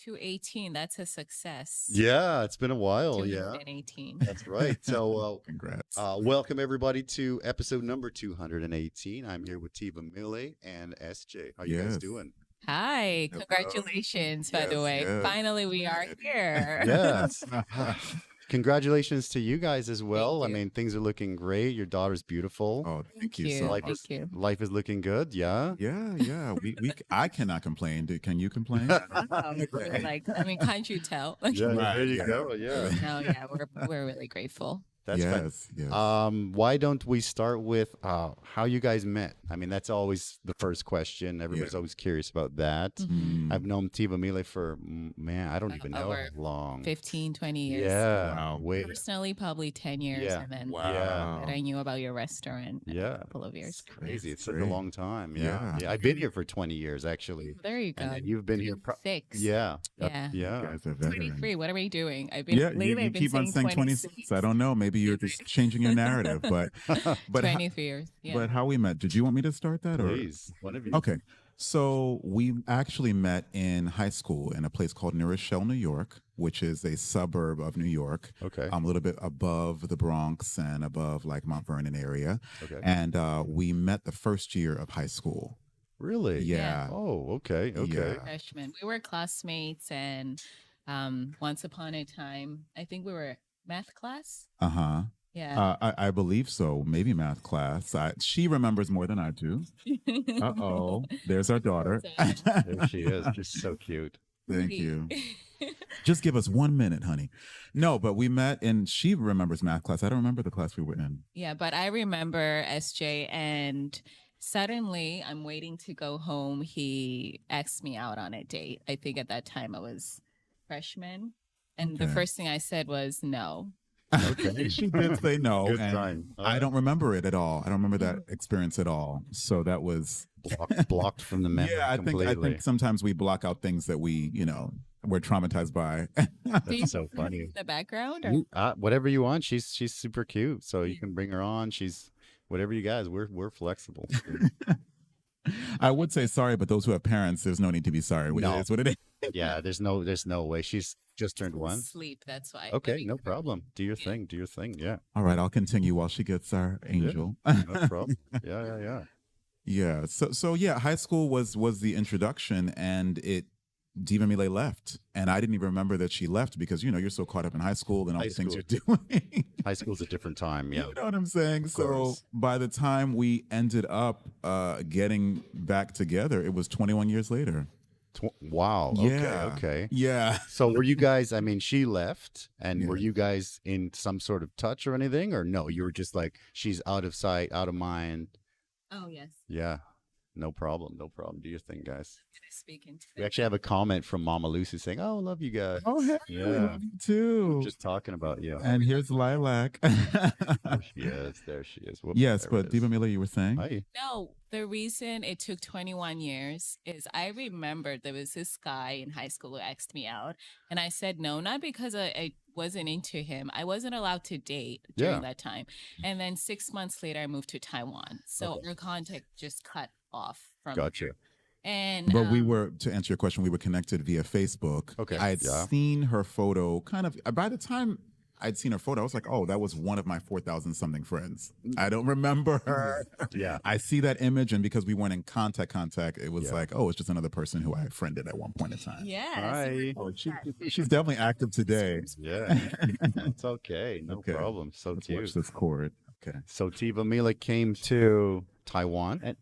218. That's a success. Yeah, it's been a while. Yeah, 218. that's right. So, Congrats. welcome everybody to episode number 218. I'm here with Tivamile and Esjae. How you guys Yes. doing? Hi. Hello. Congratulations, by the Yes, way. yes. Finally, we are here. Yes. Congratulations to you guys as well. I you. mean, things are looking great. Your daughter's beautiful. Oh, thank you you. so life much. is Thank you. life is looking good. Yeah. Yeah. I cannot complain. Can you complain? Can't you tell? Yeah. Right, There you yeah. go. Yeah. No, yeah, we're really grateful. That's fun. Yes. Why don't we start with how you guys met? I mean, that's always the first question. Everybody's always curious about that. Mm-hmm. I've known Tivamile for, man, I don't even know Over how long. 15, 20 years. Yeah. Wow. Wait. Personally, probably 10 years. Yeah. And then Wow. but I knew about your restaurant in Yeah. a couple of years. It's crazy. It's such a Great. long time. Yeah. Yeah. I've been here for 20 years, actually. There you go. And then you've been here. 6. Yeah. Yeah. You Yeah. guys are veterans. 23. What are we doing? I've been Yeah, lately. you I've been keep on saying 26. I don't know. Maybe you're just changing your narrative, but 23 years. Yeah. but how we met? Did you want me to start that? Or? Please. One of you. Okay. So we actually met in high school in a place called New Rochelle, New York, which is a suburb of New York. Okay. A little bit above the Bronx and above like Mount Vernon area. Okay. And we met the first year of high school. Really? Yeah. Oh, okay. Okay. Yeah. Freshman. We were classmates, and once upon a time, I think we were math class. Uh-huh. Yeah. I believe so. Maybe math class. She remembers more than I do. Uh-oh. There's our daughter. There she is. Just so cute. Thank you. Just give us 1 minute, honey. No, but we met and she remembers math class. I don't remember the class we were in. Yeah, but I remember Esjae, and suddenly I'm waiting to go home. He asked me out on a date. I think at that time I was freshman. And the Okay. first thing I said was no. Okay. She did say no. Good and sign. I don't remember it at all. I don't remember that experience at all. So that was blocked from the memory yeah. I completely. think sometimes we block out things that we're traumatized by. That's so funny. The background? Or? Whatever you want. She's super cute, so you can bring her on. She's whatever you guys. We're flexible. I would say sorry, but those who have parents, there's no need to be sorry. No. It is what it is. Yeah, there's no way. She's just turned 1. Sleep, that's why. Okay, no problem. Do your thing. Do your thing. Yeah, All right, I'll continue while she gets our angel. no problem. Yeah. Yeah. So yeah, high school was the introduction, and Tivamile left, and I didn't even remember that she left because you're so caught up in high school and all High the things school. you're doing. High school's a different time. Yeah. You know what I'm saying? So course. by the time we ended up getting back together, it was 21 years later. Wow. Yeah. Okay. Yeah. So were you guys? I mean, she left, and were you guys in some sort of touch or anything, or no? You were just like, she's out of sight, out of mind. Oh, yes. Yeah. No problem. No problem. Do your thing, guys. Speaking to We actually have a comment from Mama Lucy saying, "Oh, love you guys." Oh, hey, Yeah. love you too. Just talking about you. And here's Lilac. There she is. There she is. Whoops, Yes, there but it is. Tivamile, you were saying? Hi. No, the reason it took 21 years is I remembered there was this guy in high school who asked me out, and I said no, not because I wasn't into him. I wasn't allowed to date during that time. And then 6 months later, I moved to Taiwan. So our contact just cut off from Gotcha. here. And But we were, to answer your question, we were connected via Facebook. Okay, I had yeah. seen her photo by the time I'd seen her photo, I was like, oh, that was one of my 4,000 something friends. I don't remember her. Yeah. I see that image, and because we weren't in contact, it was like, oh, it's just another person who I friended at one point in time. Hi. Oh, she's definitely active today. Yeah. It's okay. No Okay. problem. So Let's cute. watch this chord. Okay. So Tivamile came to Taiwan, and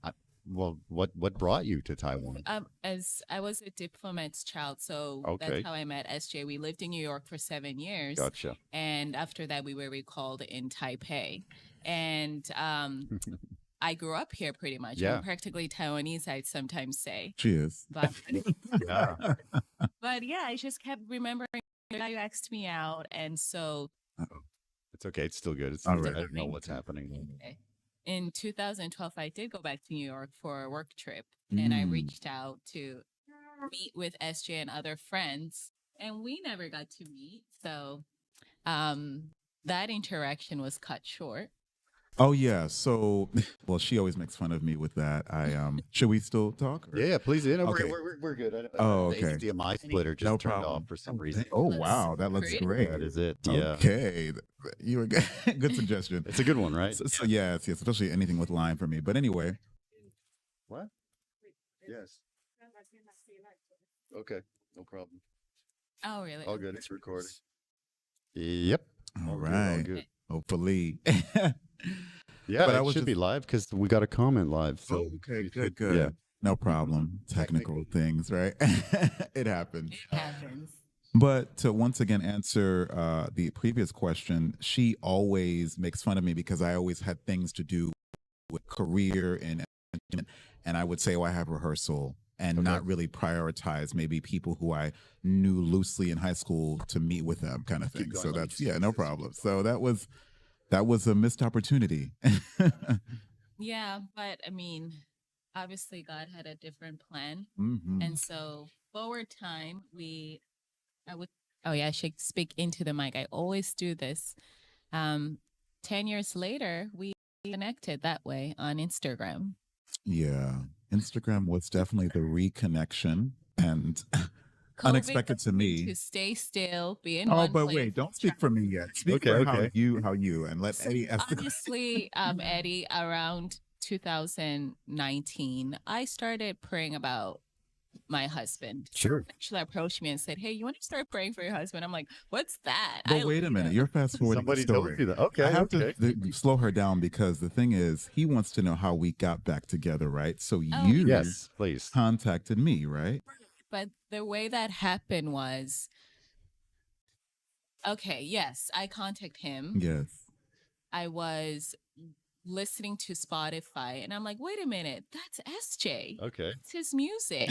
what brought you to Taiwan? As I was a diplomat's child, so Okay. that's how I met Esjae. We lived in New York for 7 years. Gotcha. And after that, we were recalled in Taipei. And I grew up here pretty much. Yeah. I'm practically Taiwanese, I'd sometimes say. She is. But, Yeah. but yeah, I just kept remembering that you asked me out. And so It's okay. It's still good. It's All I right. don't know what's happening. in 2012, I did go back to New York for a work trip. And I reached out to meet with Esjae and other friends. And we never got to meet. So that interaction was cut short. Oh yeah. So, well, she always makes fun of me with that. Should we still talk? Or? Yeah, please. You know, Okay. we're good. Oh, The okay. HDMI splitter just No turned problem. off for some reason. Oh Looks wow, that looks pretty. great. That is it. Yeah. Okay, you were good. Good suggestion. It's a good one, right? So yes, especially anything with line for me. But anyway, What? Yes. Okay. No problem. Oh, really? All good. It's recording. Yep. all Good, right. good. Hopefully. Yeah, But I it was should be just- live because we got a comment live. So Oh, okay, you good, should- good. Yeah. No problem. Technical things, right? It happens. It happens. But to once again answer the previous question, she always makes fun of me because I always had things to do with career and I would say, oh, I have rehearsal and not really prioritize maybe people who I knew loosely in high school to meet with them kind of thing. going, So let me that's, see yeah, this. no problem. So that was a missed opportunity. Yeah, but I mean, obviously God had a different plan. Mhm. And so forward time, I would, oh yeah, I should speak into the mic. I always do this. 10 years later, we connected that way on Instagram. Yeah. Instagram was definitely the reconnection and COVID unexpected to told me. to stay still, be in Oh, one but place. wait, don't speak for me yet. Speak Okay, for okay. how you, and let Eddie ask the question. Honestly, Eddie, around 2019, I started praying about my husband. Sure. Actually approached me and said, "Hey, you want to start praying for your husband?" I'm like, "What's that?" But wait a minute, you're fast forwarding the Somebody told story. you that. Okay. I have okay. to slow her down because the thing is, he wants to know how we got back together, right? So Oh, you Yes, please. contacted me, right? But the way that happened was, okay, yes, I contacted him. Yes. I was listening to Spotify and I'm like, wait a minute, that's SJ. Okay. It's his music.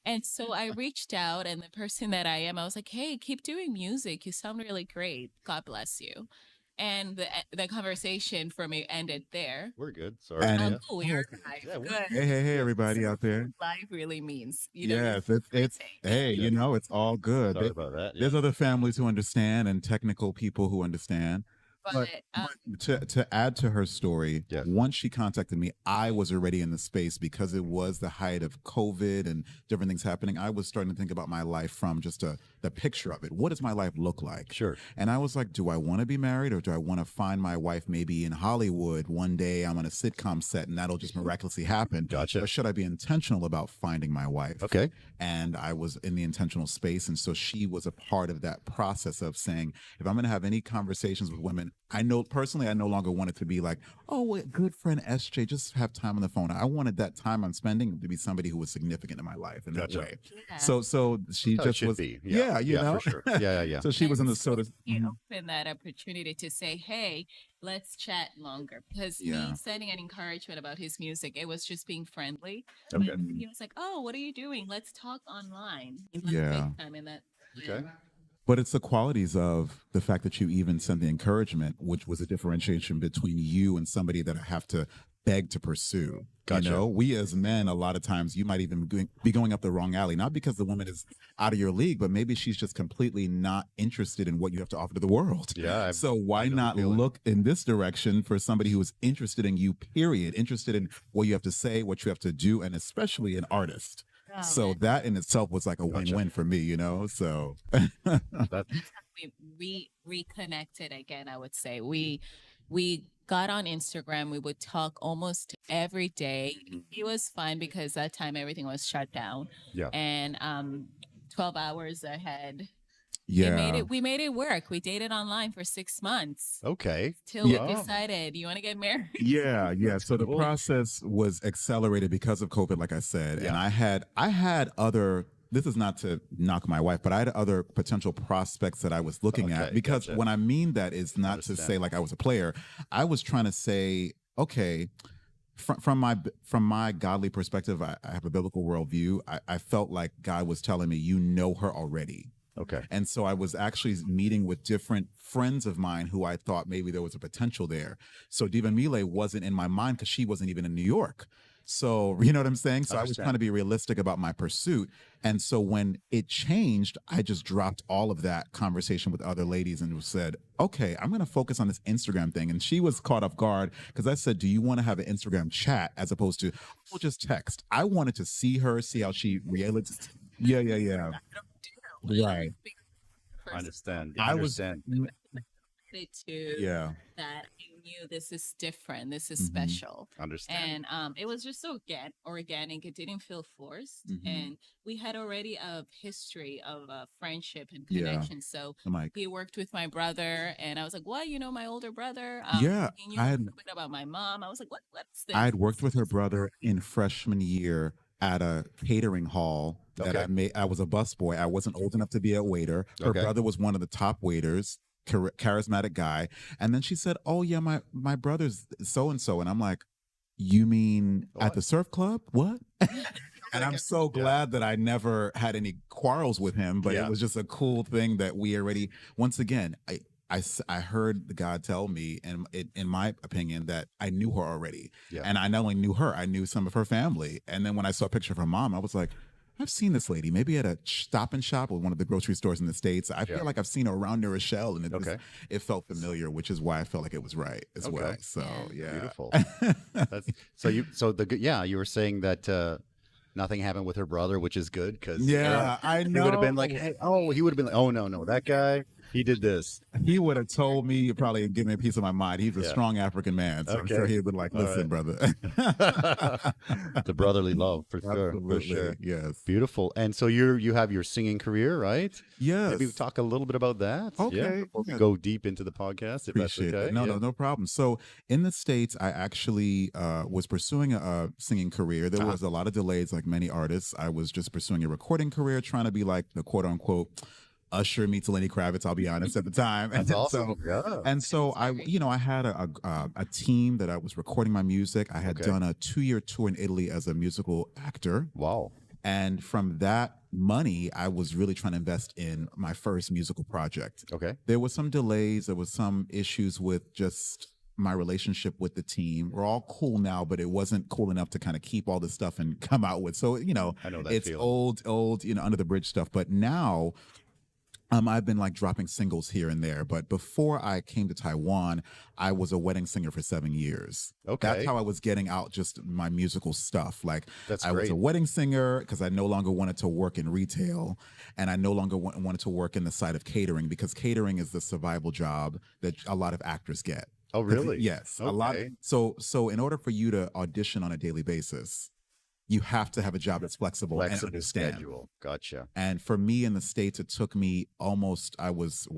And so I reached out, and the person that I am, I was like, hey, keep doing music. You sound really great. God bless you. And the conversation for me ended there. We're good. Sorry. And- yeah. Oh, we're live. Yeah, we're- Good. Hey, everybody out there. Live really means. You know, Yes, you're it's saying. hey, Yeah. you know, it's all good. Sorry about that. Yeah. There's other families who understand and technical people who understand. But, To add to her story, Yes. once she contacted me, I was already in the space because it was the height of COVID and different things happening. I was starting to think about my life from just the picture of it. What does my life look like? Sure. And I was like, do I want to be married or do I want to find my wife maybe in Hollywood one day? I'm on a sitcom set and that'll just miraculously happen. Gotcha. Or should I be intentional about finding my wife? Okay. And I was in the intentional space. And so she was a part of that process of saying, if I'm going to have any conversations with women, I know personally, I no longer want it to be like, oh, what good friend SJ, just have time on the phone. I wanted that time I'm spending to be somebody who was significant in my life in Gotcha. that way. yeah. So she How it just should was, be. yeah, you know, for sure. Yeah. So she was in the And sort of, you open that opportunity to say, hey, let's chat longer. Because Yeah. me sending an encouragement about his music, it was just being friendly. Okay. But he was like, oh, what are you doing? Let's talk online. Let's Yeah. FaceTime in that. Okay. But it's the qualities of the fact that you even sent the encouragement, which was a differentiation between you and somebody that I have to beg to pursue. Gotcha. You know, we as men, a lot of times you might even be going up the wrong alley, not because the woman is out of your league, but maybe she's just completely not interested in what you have to offer to the world. Yeah. So why I know the not feeling. look in this direction for somebody who is interested in you, period, interested in what you have to say, what you have to do, and especially an artist. Oh, So man. that in itself was like a Gotcha. win-win for me, you know? So That, we reconnected again. I would say we got on Instagram. We would talk almost every day. He was fine because that time everything was shut down. Yeah. And 12 hours ahead. yeah. We made it work. We dated online for 6 months okay. till Yeah. we decided, you want to get married? Yeah. So the cool. process was accelerated because of COVID, like I said. And I had other, this is not to knock my wife, but I had other potential prospects that I was looking at. Okay, Because gotcha. when I mean that is not to say like I was a player. I was trying to say, okay, from my godly perspective, I have a biblical worldview. I felt like God was telling me, you know her already. Okay. And so I was actually meeting with different friends of mine who I thought maybe there was a potential there. So Tivamile wasn't in my mind because she wasn't even in New York. So, you know what I'm saying? So I was Understand. trying to be realistic about my pursuit. And so when it changed, I just dropped all of that conversation with other ladies and said, okay, I'm going to focus on this Instagram thing. And she was caught off guard because I said, do you want to have an Instagram chat as opposed to, oh, just text? I wanted to see her, see how she reacted. Yeah, yeah, yeah. Right. I understand. I was, To yeah. that I knew this is different, this is Mhm. special, Understand. and it was just so organic. It didn't feel forced, Mhm. and we had already a history of friendship and Yeah. connection. So I'm like, he worked with my brother, and I was like, "What? You know, my older brother? yeah, He knew I a had little bit about my mom." I was like, What's this?" I had worked with her brother in freshman year at a catering hall that Okay. I made. I was a busboy. I wasn't old enough to be a waiter. Her Okay. brother was one of the top waiters, charismatic guy. And then she said, "Oh yeah, my brother's so and so," and I'm like, "You mean at What? the surf club? What?" And I'm so glad that I never had any quarrels with him, but Yeah. it was just a cool thing that we already, once again, I heard the God tell me, and in my opinion, that I knew her already. Yeah. And I not only knew her, I knew some of her family. And then when I saw a picture of her mom, I was like, I've seen this lady, maybe at a Stop and Shop or one of the grocery stores in the States. I Yeah. feel like I've seen her around New Rochelle, and Okay. it felt familiar, which is why I felt like it was right as Okay. well. So Yeah. yeah. Beautiful. You were saying that nothing happened with her brother, which is good because Yeah, I he know. would have been like, hey, he would have been like, oh no, that guy, he did this. He would have told me, probably give me a piece of my mind. He's a Yeah. strong African man, so I'm sure Okay. he'd been like, All "Listen, right. brother." The brotherly love for sure, Absolutely, for sure. yes, Beautiful. And so you have your singing career, right? yes. Maybe we talk a little bit about that. Okay, Yeah, before we yeah. go deep into the podcast, if Appreciate that's okay. it. No, Yeah. no problem. So in the States, I actually was pursuing a singing career. There was a lot of delays, like many artists. I was just pursuing a recording career, trying to be like the quote unquote Usher meets Lenny Kravitz. I'll be honest at the time. That's awesome. Yeah. And so I had a team that I was recording my music. I had Okay. done a 2-year tour in Italy as a musical actor. Wow. And from that money, I was really trying to invest in my first musical project. Okay. There was some delays. There was some issues with just my relationship with the team. We're all cool now, but it wasn't cool enough to kind of keep all this stuff and come out with. So, I know that it's feeling. old, under the bridge stuff. But now I've been like dropping singles here and there, but before I came to Taiwan, I was a wedding singer for 7 years. Okay. That's how I was getting out just my musical stuff. Like That's I was great. a wedding singer because I no longer wanted to work in retail, and I no longer wanted to work in the side of catering because catering is the survival job that a lot of actors get. Oh, really? Yes. Okay. A lot. So in order for you to audition on a daily basis, you have to have a job that's flexible and understand. schedule. Gotcha. And for me in the States, it took me almost, I was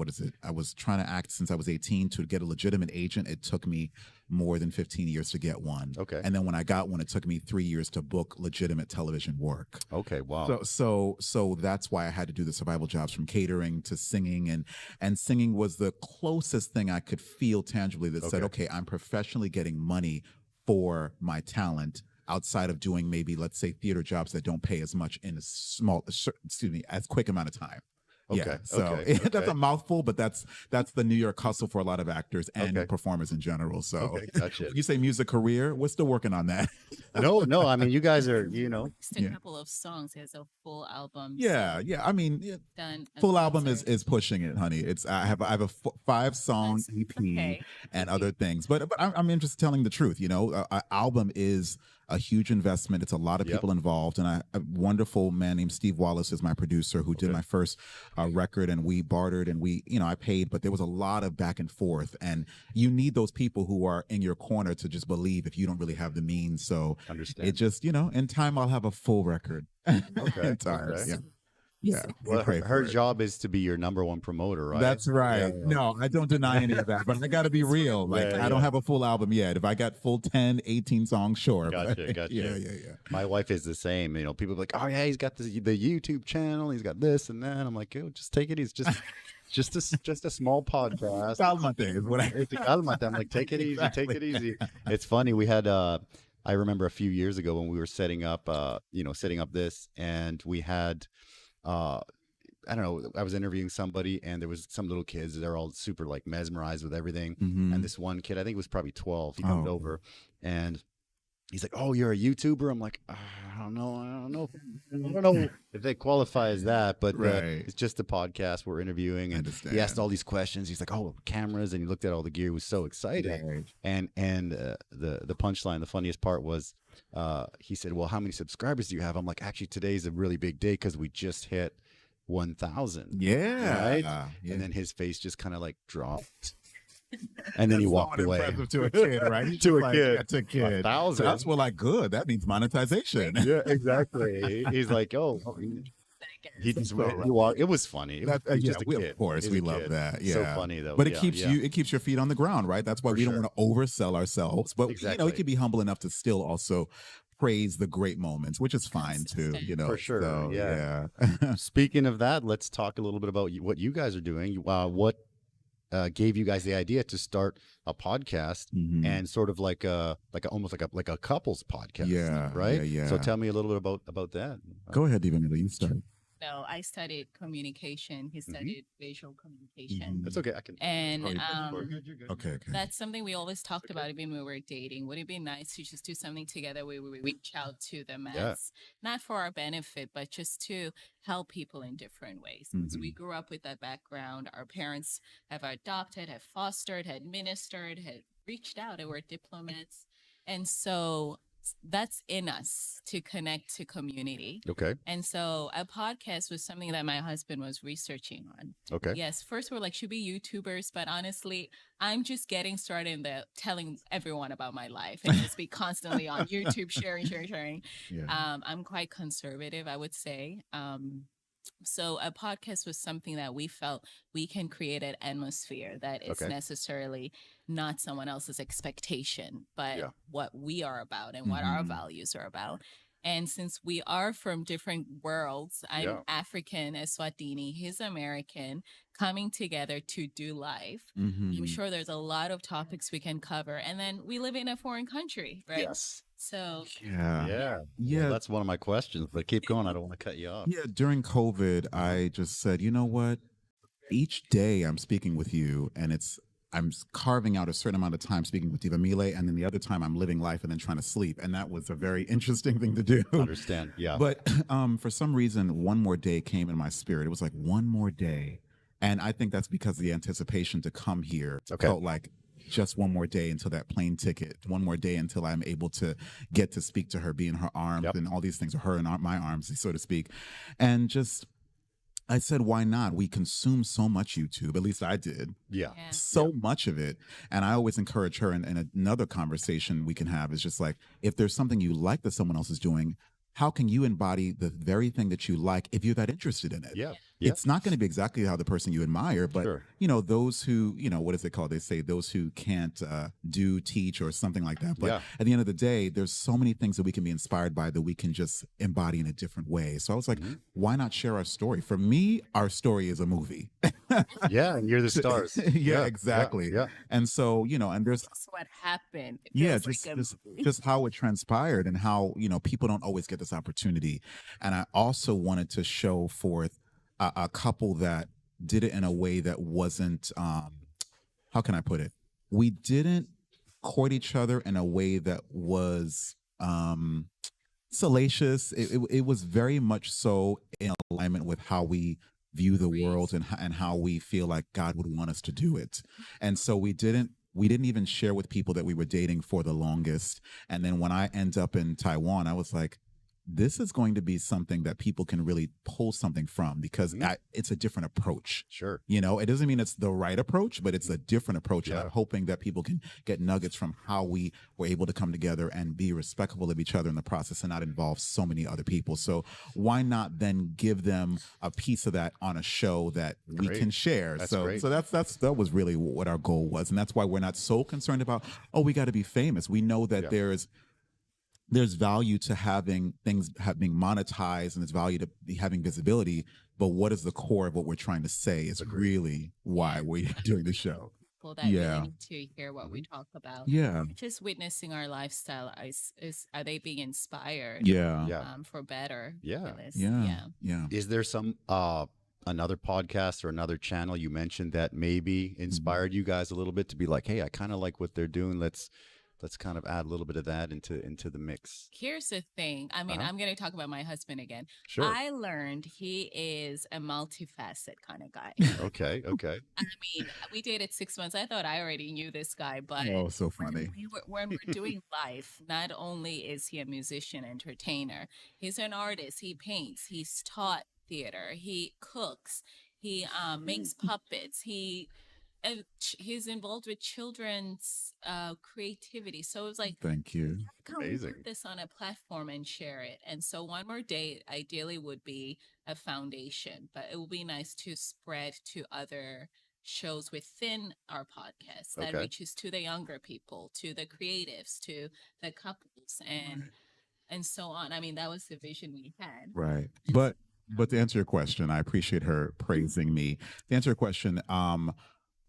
trying to act since I was 18 to get a legitimate agent. It took me more than 15 years to get one. Okay. And then when I got one, it took me 3 years to book legitimate television work. Okay. Wow. So that's why I had to do the survival jobs from catering to singing, and singing was the closest thing I could feel tangibly that said, okay, I'm professionally getting money for my talent outside of doing maybe, let's say, theater jobs that don't pay as much in as quick amount of time. Okay. Yeah, so Okay. that's a mouthful, but that's the New York hustle for a lot of actors and Okay. performers in general. So Okay, gotcha. when you say music career, we're still working on that. No. I mean, you guys are, Just a Yeah. couple of songs. He has a full album. Yeah. I mean, Done a full album concert. is pushing it, honey. I have a 5-song That's EP okay. and other things, but I'm just telling the truth. An album is a huge investment. It's a lot of Yep. people involved, and a wonderful man named Steve Wallace is my producer who did my first record, and we bartered, and I paid, but there was a lot of back and forth, and you need those people who are in your corner to just believe if you don't really have the means. So Understand. it just, in time I'll have a full record. Okay. Entire, Okay. yeah. Yeah. we Well, pray her for it. job is to be your number one promoter, right? That's right. Yeah. No, I don't deny any of that, but I got to be real. Like, Yeah, I don't yeah. have a full album yet. If I got full 10, 18 songs, sure. but- Gotcha. Yeah. My wife is the same. People are like, oh yeah, he's got the YouTube channel, he's got this and that. I'm like, oh, just take it easy. Just a small podcast. Cálmate is what I. Cálmate. I'm like, take it easy, take it easy. It's funny. We had I remember a few years ago when we were setting up this, and we had I don't know, I was interviewing somebody, and there was some little kids. They're all super like mesmerized with everything. Mhm. And this one kid, I think it was probably 12, he comes Oh. over, and he's like, "Oh, you're a YouTuber?" I'm like, I don't know. I don't know if they qualify as that, but Right. it's just a podcast. We're interviewing, I and understand. he asked all these questions. He's like, "Oh, cameras," and he looked at all the gear. He was so excited. Right. And the punchline, the funniest part was, he said, "Well, how many subscribers do you have?" I'm like, "Actually, today's a really big day because we just hit 1,000." Yeah. Right. Yeah. And then his face just kind of like dropped. And then he That's walked somewhat away. impressive to a kid, right? He's To just a like, kid. Yeah, to a kid. 1,000. So that's what, like, good. That means monetization. Yeah, exactly. He's like, "Oh, he just he walked." It was funny. It was Yeah, just a we, kid. of course, He's we a love kid. that. Yeah, So funny though. But it Yeah, keeps yeah. it keeps your feet on the ground, right? That's why For we don't sure. want to oversell ourselves, but you know, Exactly. we can be humble enough to still also praise the great moments, which is fine too. Consistent. You know, For sure, So, yeah. yeah. Speaking of that, let's talk a little bit about what you guys are doing. What gave you guys the idea to start a podcast Mhm. and sort of like almost like a couples podcast? Yeah, Right. yeah, So yeah. tell me a little bit about that. Go ahead, Tivamile, you start. No, I studied communication. He studied visual communication. Mhm. That's okay. I can. And You're good. Okay, okay. that's something we always talked about even when we were dating. Would it be nice to just do something together where we reach out to them Yeah. as not for our benefit, but just to help people in different ways? Because we grew up with that background. Our parents have adopted, have fostered, had ministered, had reached out, and were diplomats. And so that's in us to connect to community. Okay. And so a podcast was something that my husband was researching on. Okay. Yes, first we're like, should be YouTubers, but honestly, I'm just getting started in the telling everyone about my life and just be constantly on YouTube sharing. Yeah. I'm quite conservative, I would say. So a podcast was something that we felt we can create an atmosphere that is Okay. necessarily not someone else's expectation, but Yeah. what we are about and what our Mhm. values are about. And since we are from different worlds, I'm Yeah. African, Eswatini, he's American, coming together to do life. Mhm. I'm sure there's a lot of topics we can cover. And then we live in a foreign country, right? Yes. So Yeah. Yeah. Yeah. Well, that's one of my questions, but keep going. I don't want to cut you off. Yeah, during COVID, I just said, you know what? Each day I'm speaking with you, and I'm carving out a certain amount of time speaking with Tivamile, and then the other time I'm living life and then trying to sleep, and that was a very interesting thing to do. Understand. Yeah. But for some reason, one more day came in my spirit. It was like one more day, and I think that's because the anticipation to come here Okay. felt like just one more day until that plane ticket, one more day until I'm able to get to speak to her, be in her arms, Yep. and all these things, or her in my arms, so to speak. And just, I said, why not? We consume so much YouTube, at least I did, yeah. yeah. so much of it. And I always encourage her, and another conversation we can have is just like, if there's something you like that someone else is doing, how can you embody the very thing that you like if you're that interested in it? Yeah. Yeah. It's not going to be exactly how the person you admire, but Sure. you know, those who, you know, what is it called? They say those who can't do, teach, or something like that. But Yeah. at the end of the day, there's so many things that we can be inspired by that we can just embody in a different way. So I was like, why not share our story? For me, our story is a movie. Yeah. And you're the stars. Yeah, exactly. Yeah. And so, you know, and there's That's what happened. It yeah, feels just like a movie. just how it transpired, and how, you know, people don't always get this opportunity. And I also wanted to show forth a couple that did it in a way that wasn't how can I put it? We didn't court each other in a way that was salacious. It was very much so in alignment with how we view the world, and how we feel like God would want us to do it. And so we didn't even share with people that we were dating for the longest. And then when I end up in Taiwan, I was like, this is going to be something that people can really pull something from, because it's a different approach. Sure. You know, it doesn't mean it's the right approach, but it's a different approach. And Yeah. I'm hoping that people can get nuggets from how we were able to come together and be respectful of each other in the process, and not involve so many other people. So why not then give them a piece of that on a show that we Great. can share? That's so great. so that was really what our goal was. And that's why we're not so concerned about, oh, we got to be famous. We know that Yeah. there's value to having things being monetized, and there's value to having visibility. But what is the core of what we're trying to say is really why we're doing the show. People that Yeah. really need to hear what we talk about. Yeah. Just witnessing our lifestyle is are they being inspired? Yeah. Yeah. For better. Yeah. for this? Yeah. Yeah. Is there some another podcast or another channel you mentioned that maybe inspired you guys a little bit to be like, hey, I kind of like what they're doing. Let's let's kind of add a little bit of that into the mix. Here's the thing. I mean, Uh-huh. I'm going to talk about my husband again. Sure. I learned he is a multifaceted kind of guy. Okay. Okay. I mean, we dated 6 months. I thought I already knew this guy, but Oh, so funny. when we're doing life, not only is he a musician, entertainer, he's an artist. He paints. He's taught theater. He cooks. He makes puppets. He's involved with children's creativity. So it's like, Thank you. how can we Amazing. put this on a platform and share it? And so One More Date ideally would be a foundation, but it would be nice to spread to other shows within our podcast that Okay. reaches to the younger people, to the creatives, to the couples, and so on. I mean, that was the vision we had. Right. But to answer your question, I appreciate her praising me. To answer your question,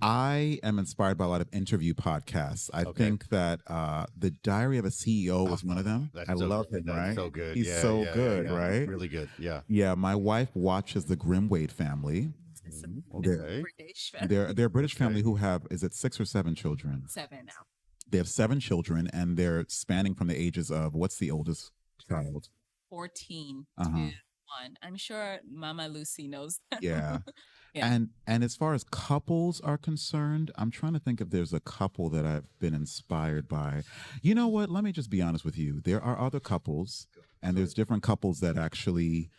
I am inspired by a lot of interview podcasts. I Okay. think that The Diary of a CEO was one of them. That's I so love good. him, That's right? so good. He's Yeah, so yeah, good, yeah. right? Really good. Yeah. Yeah, my wife watches the Grimwade family. Okay. British They're a British family who have, is it 6 or 7 children? 7 now. They have 7 children, and they're spanning from the ages of, what's the oldest child? 14 Uh-huh. to 1. I'm sure Mama Lucy knows that. Yeah. Yeah. And as far as couples are concerned, I'm trying to think if there's a couple that I've been inspired by. You know what? Let me just be honest with you. There are other couples, and there's different couples that actually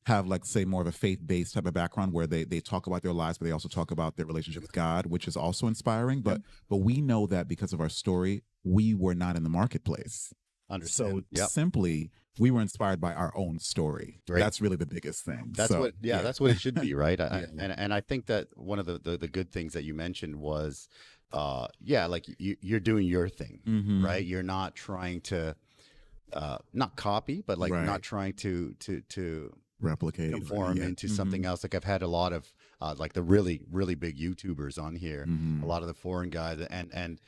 have, like, say, more of a faith-based type of background where they talk about their lives, but they also talk about their relationship with God, which is also inspiring. But we know that because of our story, we were not in the marketplace. Understand. So simply, we were inspired by our own story. Right. That's really the biggest thing. That's So, what, that's what it should be, right? Yeah. And I think that one of the good things that you mentioned was, like you're doing your thing, Mhm. right? You're not trying to, not copy, but like Right. not trying to replicate conform yeah. into something else. Like I've had a lot of like the really really big YouTubers on here, Mhm. a lot of the foreign guys, and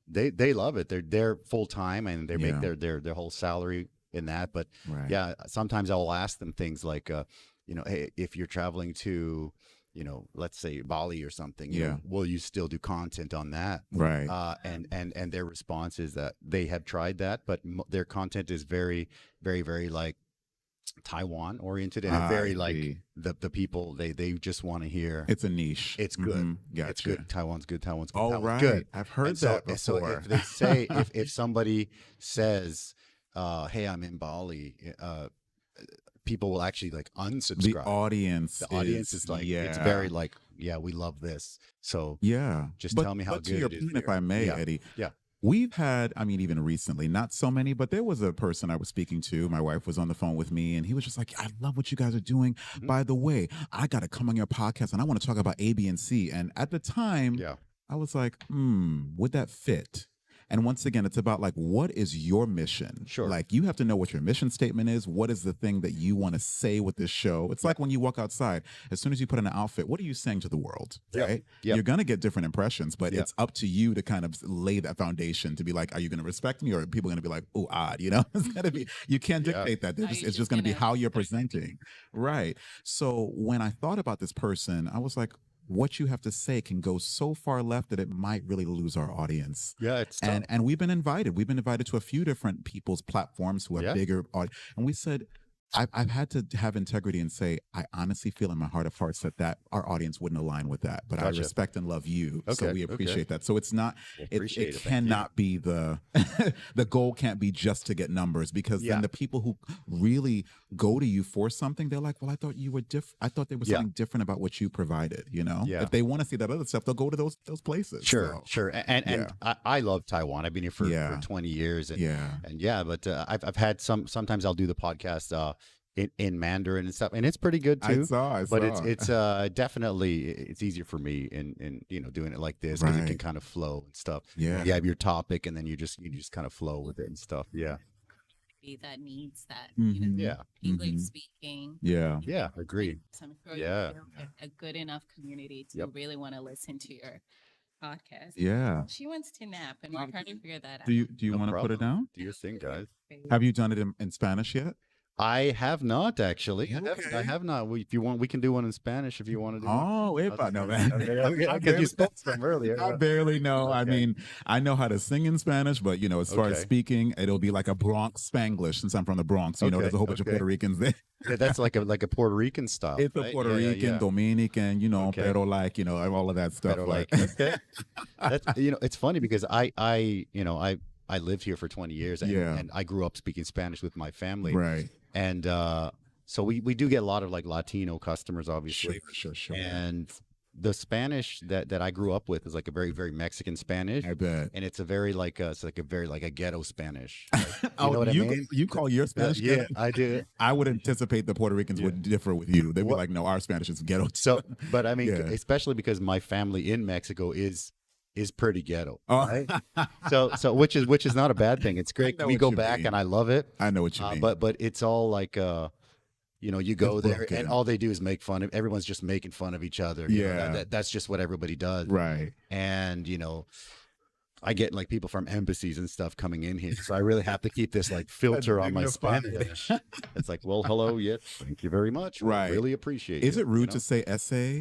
they love it. They're full time and they make Yeah. their whole salary in that. But Right. yeah, sometimes I'll ask them things like, hey, if you're traveling to, let's say Bali or something, you know, will you still do content on that? Right. And their response is that they have tried that, but their content is very, very, very like Taiwan oriented and very I like see. the people they just want to hear It's a niche. it's good. Mhm. It's Gotcha. good. Taiwan's good. Taiwan's good. Oh, Taiwan's right. good. I've heard And that before. So if they say if somebody says, "Hey, I'm in Bali," people will actually like the unsubscribe. audience The audience is like it's very like, yeah, we love this. So just tell me how but good to your it is point, if there. I may, Yeah. Eddie. Yeah. We've had, I mean, even recently, not so many, but there was a person I was speaking to. My wife was on the phone with me, and he was just like, I love what you guys are doing. Mhm. By the way, I got to come on your podcast, and I want to talk about A, B, and C. And at the time, Yeah. I was like, would that fit? And once again, it's about like, what is your mission? Sure. Like, you have to know what your mission statement is. What is the thing that you want to say with this show? It's like when you walk outside, as soon as you put on an outfit, what are you saying to the world? Yep. Right? Yep. You're going to get different impressions, but Yep. it's up to you to kind of lay that foundation to be like, are you going to respect me, or are people going to be like, oh, odd? You know, it's got to be, you can't Yeah. dictate that. They're Are just, you it's just just going to be gonna how you're start speaking? presenting. Right. So when I thought about this person, I was like, what you have to say can go so far left that it might really lose our audience. Yeah, it's tough. And we've been invited. We've been invited to a few different people's platforms who have Yeah. bigger audience. And we said, I've had to have integrity and say, I honestly feel in my heart of hearts that our audience wouldn't align with that. But I Gotcha. respect and love you. So Okay, we okay. appreciate that. So it's not, Well, it appreciate it. Thank you. cannot be the, the goal can't be just to get numbers, because Yeah. then the people who really go to you for something, they're like, well, I thought you were different. I thought there was Yeah. something different about what you provided, you know? Yeah. If they want to see that other stuff, they'll go to those places. Sure, So, sure. And I love Taiwan. I've been here for Yeah. 20 years. And yeah. and yeah, but I've had sometimes I'll do the podcast in Mandarin and stuff, and it's pretty good too. I saw. But it's definitely it's easier for me in doing it like this, because it can Right. kind of flow and stuff. Yeah. You have your topic, and then you just kind of flow with it and stuff. Yeah, That needs that. Mhm. yeah, English Mhm. speaking. Yeah. yeah. Agreed. So I'm sure Yeah. you feel a good enough community to Yep. really want to listen to your podcast. Yeah. She wants to nap, and we're trying to figure that out. Do you No want to put it problem. down? Do your thing, guys. Have you done it in Spanish yet? I have not actually. Okay. I have not. If you want, we can do one in Spanish if you want to do one. Oh, if I know that. Because you spoke some earlier. I barely know. I Okay. mean, I know how to sing in Spanish, but you know, as far as Okay. speaking, it'll be like a Bronx Spanglish since I'm from the Bronx. You know, Okay, there's a whole bunch of okay. Puerto Ricans there. Yeah, that's like a Puerto Rican style. It's a right? Puerto Yeah, Rican, yeah. Dominican, you know, Okay. pero like, you know, all of that stuff. Pero Like, okay. That's it's funny because I lived here for 20 years and I grew up speaking Spanish with my family. right. And so we do get a lot of like Latino customers, obviously. Sure. And the Spanish that I grew up with is like a very, very Mexican Spanish. I bet. And it's a very like a ghetto Spanish. Like, you Oh, know what I mean? you call your Spanish Yeah, ghetto? I do. I would anticipate the Puerto Ricans would differ with you. They'd be What- like, no, our Spanish is ghetto. So, but I mean, Yeah. especially because my family in Mexico is pretty ghetto. Oh. Right? So which is not a bad thing. It's great. know We what go you back mean. and I love it. I know what you mean. But it's all like you go It's there broken. and all they do is make fun of everyone's just making fun of each other. You know, Yeah. that's just what everybody does. right. And I get like people from embassies and stuff coming in here. So I really have to keep this like filter on my dignified. Spanish. It's like, well, hello, yes, thank you very much. We Right. really appreciate Is it. it rude you to say essay?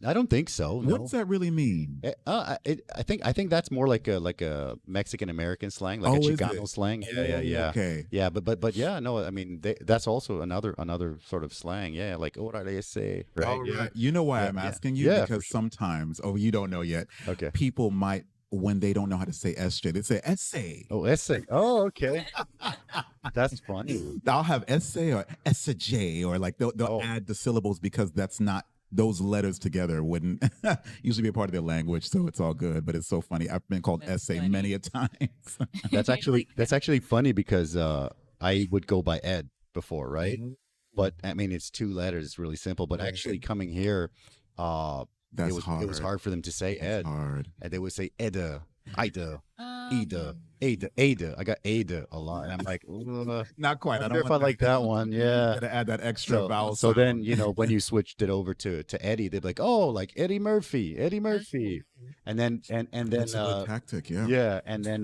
know? I don't think so. No. What does that really mean? I think that's more like a Mexican American slang, like Oh, a is Chicano it? slang. Oh, Yeah. Okay. Yeah, but yeah, no, I mean that's also another sort of slang. Yeah, like órale ese, right? All Yeah. right. You know why Yeah, I'm yeah. asking you? Yeah, for Because sometimes, you don't know yet, Okay. people might, when they don't know how to say Esjae, they say essay. Oh, essay. Oh, okay. That's funny. I'll have essay or Esjae, or like they'll Oh. add the syllables because that's not, those letters together wouldn't usually be a part of their language, so it's all good. But it's so funny. I've been called That's essay funny. many a times. That's actually funny because I would go by Ed before, right? But I mean, it's two letters. It's really simple. But actually, coming here, That's it was hard. hard for them to say Ed, Hard. and they would say Eda, Ida, Um, Ada. I got Ada a lot, and I'm like, Not quite. I don't know if I like that one. Yeah. Gotta add that extra vowel. So then, sound. when you switched it over to Eddie, they'd be like, oh, like Eddie Murphy, and then That's a good tactic. Yeah. yeah, and then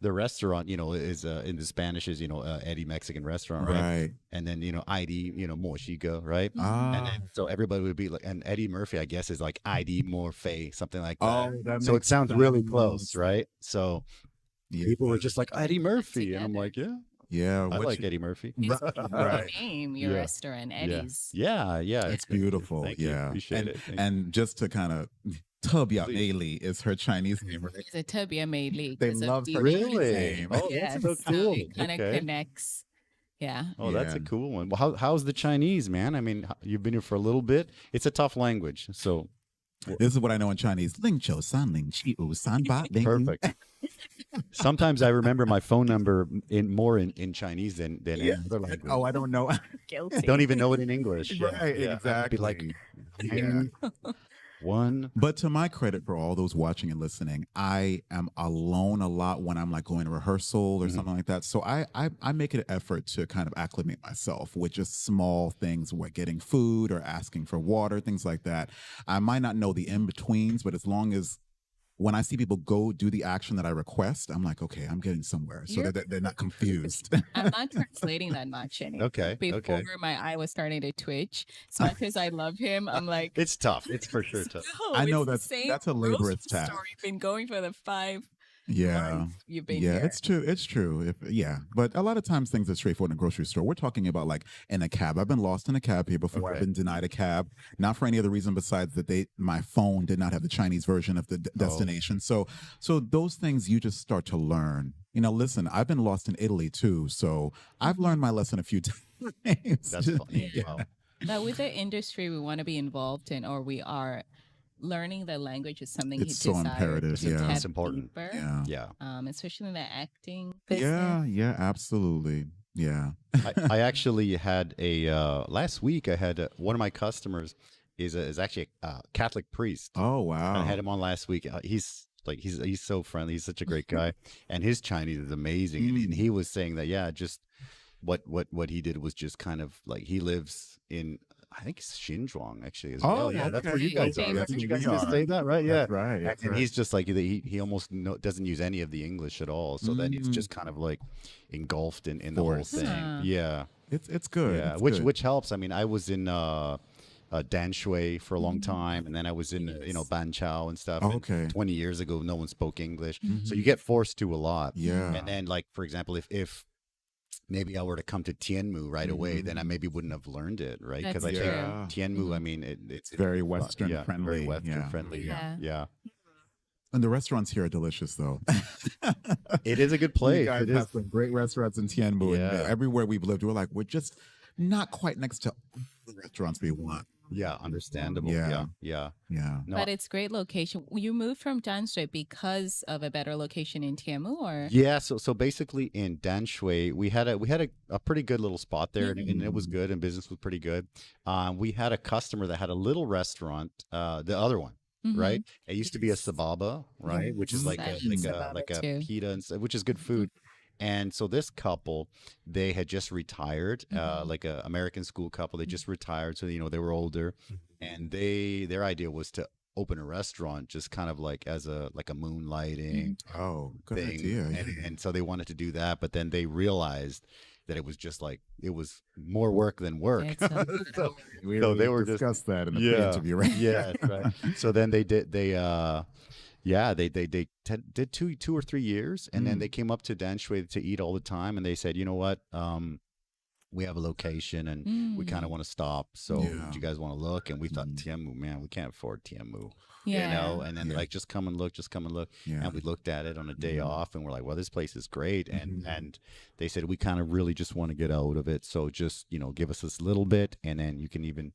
the restaurant, is in the Spanish is Eddie Mexican restaurant, right? Right. And then ID, Mochiga, right? And Ah. then, so everybody would be like, and Eddie Murphy, I guess, is like ID Morphe, something like that. Oh, that So it makes sounds really sense. close, right? So Yeah. people were just like Eddie Murphy, and I'm like, yeah, Yeah. I what like you- Eddie Murphy. It's Right. a Right. name, your Yeah. restaurant, Eddie's. Yeah, It's beautiful. Thank you. Yeah. Appreciate and, it. Thank and just to kind of, Tabia Meili is her Chinese name, right? It's a Tabia Meili. They 'cause of love the her Chinese Really? name. Oh, Yeah, that's so cool. it kind of Okay. connects. Yeah. Oh, that's a Yeah. cool one. Well, how's the Chinese, man? I mean, you've been here for a little bit. It's a tough language, so This is what I know in Chinese. Ling Chou San Ling Chi U San Ba Ling Yu. perfect. Sometimes I remember my phone number in Chinese than Yeah. in other language. Oh, I don't know. Guilty. Don't even know it in English. Yeah, Right, yeah. I'd be like, Yeah. one. But to my credit, for all those watching and listening, I am alone a lot when I'm like going to rehearsal or Mhm. something like that. So I make an effort to kind of acclimate myself with just small things, like getting food or asking for water, things like that. I might not know the in-betweens, but as long as when I see people go do the action that I request, I'm like, okay, I'm getting somewhere. So You're- they're not confused. I'm not translating that much anymore. Okay. Before Okay. my eye was starting to twitch. As much as I love him, I'm like, It's tough. It's for sure tough. "No, I know it's the that's- same that's a laborious grocery task. store you've been going for the 5 Yeah. months you've been Yeah, here. it's true. It's true. But a lot of times things are straightforward in a grocery store. We're talking about like in a cab. I've been lost in a cab here before. I've Okay. been denied a cab, not for any other reason besides that my phone did not have the Chinese version of the destination. So those things you just start to learn. Listen, I've been lost in Italy too, so I've learned my lesson a few times. That's funny. Yeah. Wow. But with the industry we want to be involved in, or we are, learning the language is something It's he so desired imperative, to yeah. tap It's important. deeper, Yeah. Yeah. especially in the acting Yeah, business. yeah, absolutely. Yeah. I actually had last week. I had one of my customers is actually a Catholic priest. Oh wow. I had him on last week. He's so friendly. He's such a great guy, and his Chinese is amazing. And he was saying that just what he did was just kind of like he lives in. I think it's Xinjiang actually as well. Oh, Yeah, that's okay. where you guys are. Okay, That's where you you guys are. just say that, right? Yeah. That's right. That's And right. he's just like he almost doesn't use any of the English at all. So then it's just kind of like engulfed in the whole Forced. thing. Huh. Yeah. It's good. Yeah, It's which good. which helps. I mean, I was in Dan Shui for a long time, and then I was in Ban Chao and stuff. Oh, And okay. 20 years ago, no one spoke English, so you Mhm. get forced to a lot. Yeah. And then, like for example, if maybe I were to come to Tianmu right away, then I Mhm. maybe wouldn't have learned it, right? Because That's I think true. Yeah. Tianmu, I Mhm. mean, It's very Western yeah, friendly. very Western Yeah. friendly. Yeah. Yeah, And the restaurants here are delicious, though. it is a good You place. guys It is. have some great restaurants in Tianmu, and Yeah, everywhere we've lived, we're like, we're just not quite next to all the restaurants we want. yeah, understandable. Yeah. Yeah, yeah. Yeah. No, But it's great location. You moved from Danshui because of a better location in Tiamu, or yeah, so basically in Danshui, we had a pretty good little spot there, and it was Mhm. good, and business was pretty good. We had a customer that had a little restaurant, the other one, Mhm. right? It used to be a sababa, right, which is Yes, like I a eat like a sababa like a too. pita and stuff, which is good food. And so this couple, they had just retired, like a American school couple. They just retired, so they were older, and their idea was to open a restaurant, just kind of like as a moonlighting Oh, good thing, idea. and so they wanted to do that, but then they realized that it was just like it was more work than work. It's a so, We so they were just discussed that in the yeah, pre-interview, right? yeah, right. So then did 2 or 3 years, and then Mm. they came up to Danshui to eat all the time, and they said, you know what, we have a location and we kind of want to stop. So Yeah. do you guys want to look? And we thought, Mhm. Tianmu, man, we can't afford Tianmu, yeah. and then they're Yeah. like, just come and look, just come and look. Yeah. And we looked at it on a day Mhm. off, and we're like, well, this place is great. And Mhm. and they said, we kind of really just want to get out of it. So just, give us this little bit, and then you can even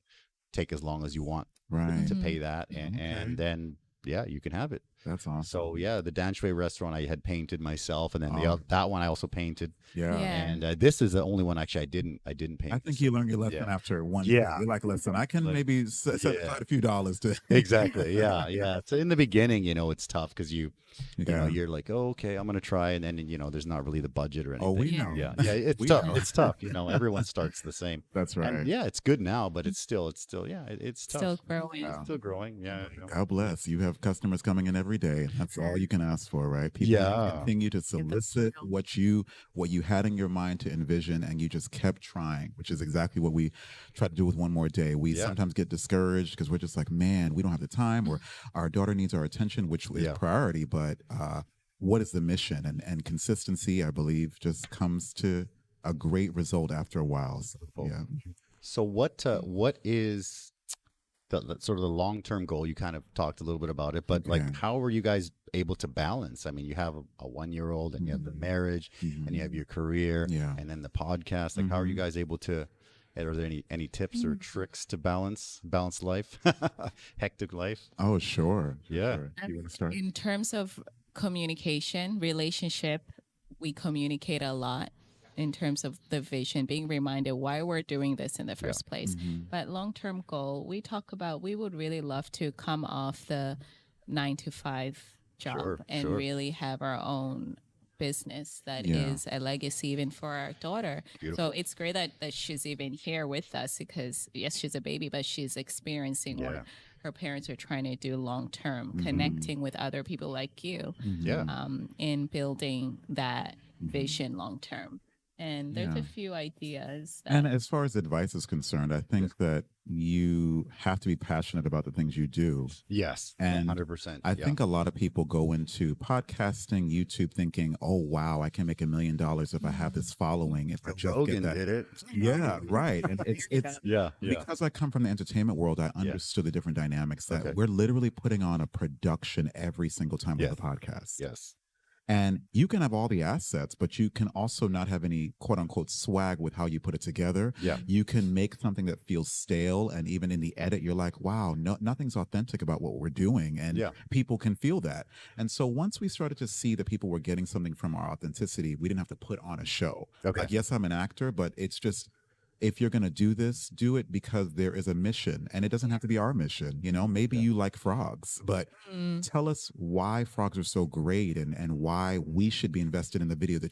take as long as you want Right. to pay that. And, Okay. and then, yeah, you can have it. That's awesome. So yeah, the Danshui restaurant I had painted myself, and then Oh. that one I also painted. Yeah. Yeah. And this is the only one actually I didn't paint. I think you learned your lesson Yeah. after one. Yeah. You're like, listen, I can Like, maybe set yeah. aside a few dollars to. Exactly. Yeah, yeah. So in the beginning, it's tough because Yeah. you're like, oh, okay, I'm gonna try, and then there's not really the budget or anything. Oh, we Yeah. know. Yeah, yeah. It's We tough. know. It's tough. Everyone starts the same. That's right. And yeah, it's good now, but it's still yeah, it's tough. Still growing. Yeah. It's still growing. Yeah. God bless. You have customers coming in every day. That's all you can ask for, right? People Yeah. continue to solicit what you had in your mind to envision, and you just kept trying, which is exactly what we try to do with One More Day. We Yeah. sometimes get discouraged because we're just like, man, we don't have the time, or our daughter needs our attention, which is Yeah. priority. But what is the mission? And consistency, I believe, just comes to a great result after a while. So, yeah. So what is the sort of the long-term goal? You kind of talked a little bit about it, but Okay. like, how are you guys able to balance? I mean, you have a 1-year-old, and you have the marriage, and you have your career, Yeah. and then the podcast. Like, how are you guys able to? Are there any tips or tricks to balance life, hectic life? Oh, sure. Yeah. Sure. You want to start? In terms of communication, relationship, we communicate a lot in terms of the vision, being reminded why we're doing this in the first place. But long-term goal, we talk about, we would really love to come off the 9 to 5 job Sure, and sure. really have our own business that Yeah. is a legacy even for our daughter. So it's great that she's even here with us, because yes, she's a baby, but she's experiencing Yeah. what her parents are trying to do long term, connecting with other people like you Yeah. in building that vision long term. And there's Yeah. a few ideas that And as far as advice is concerned, I think that you have to be passionate about the things you do. Yes. And 100%. I think a lot of people go into podcasting, YouTube, thinking, "Oh wow, I can make $1 million if I have this following. If I just Rogan get that." did it. Yeah, right. And it's Yeah. Yeah. because I come from the entertainment world. I understood the different dynamics that Okay. we're literally putting on a production every single time we Yes. have a podcast. Yes. And you can have all the assets, but you can also not have any quote unquote swag with how you put it together. Yeah. You can make something that feels stale. And even in the edit, you're like, wow, nothing's authentic about what we're doing. And Yeah. people can feel that. And so once we started to see that people were getting something from our authenticity, we didn't have to put on a show. Okay. Like, yes, I'm an actor, but it's just, if you're going to do this, do it because there is a mission, and it doesn't have to be our mission. Maybe you like frogs, but tell us why frogs are so great, and why we should be invested in the video that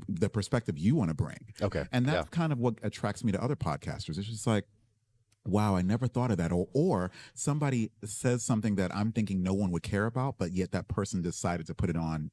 the perspective you want to bring. Okay. And that's kind of what attracts me to other podcasters. It's just like, wow, I never thought of that. Or somebody says something that I'm thinking no one would care about, but yet that person decided to put it on,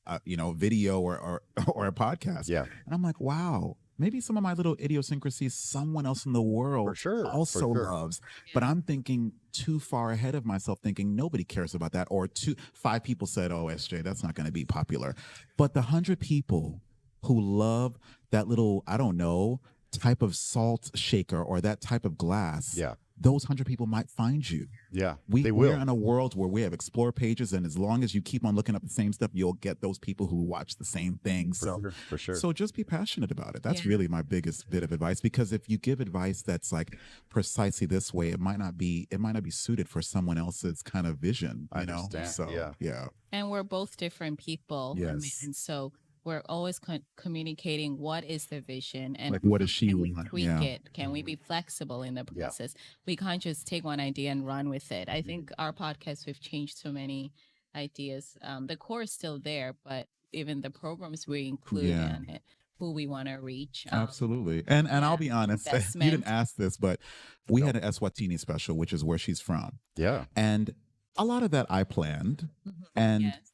video or a podcast. Yeah. And I'm like, wow, maybe some of my little idiosyncrasies someone else in the world For sure. also For sure. loves. But I'm thinking too far ahead of myself, thinking nobody cares about that. Or 5 people said, oh, SJ, that's not going to be popular. But the 100 people who love that little, I don't know, type of salt shaker or that type of glass, Yeah. those 100 people might find you. Yeah. We're will. in a world where we have explore pages, and as long as you keep on looking up the same stuff, you'll get those people who watch the same thing. For sure. So just be passionate about it. That's really my biggest bit of advice, because if you give advice that's like precisely this way, it might not be suited for someone else's kind of vision. I understand. So yeah. And we're both different people. Yes. And so we're always communicating what is the vision and Like, what does she can we want? tweak Yeah. it? Can we be flexible in the Yeah. process? We can't just take one idea and run with it. I think our podcast, we've changed so many ideas. The core is still there, but even the programs we include in it, who we want to reach. Absolutely. And I'll be honest, you investment. didn't ask this, but we had an Eswatini special, which is where she's from. Yeah. And a lot of that I planned. And Yes.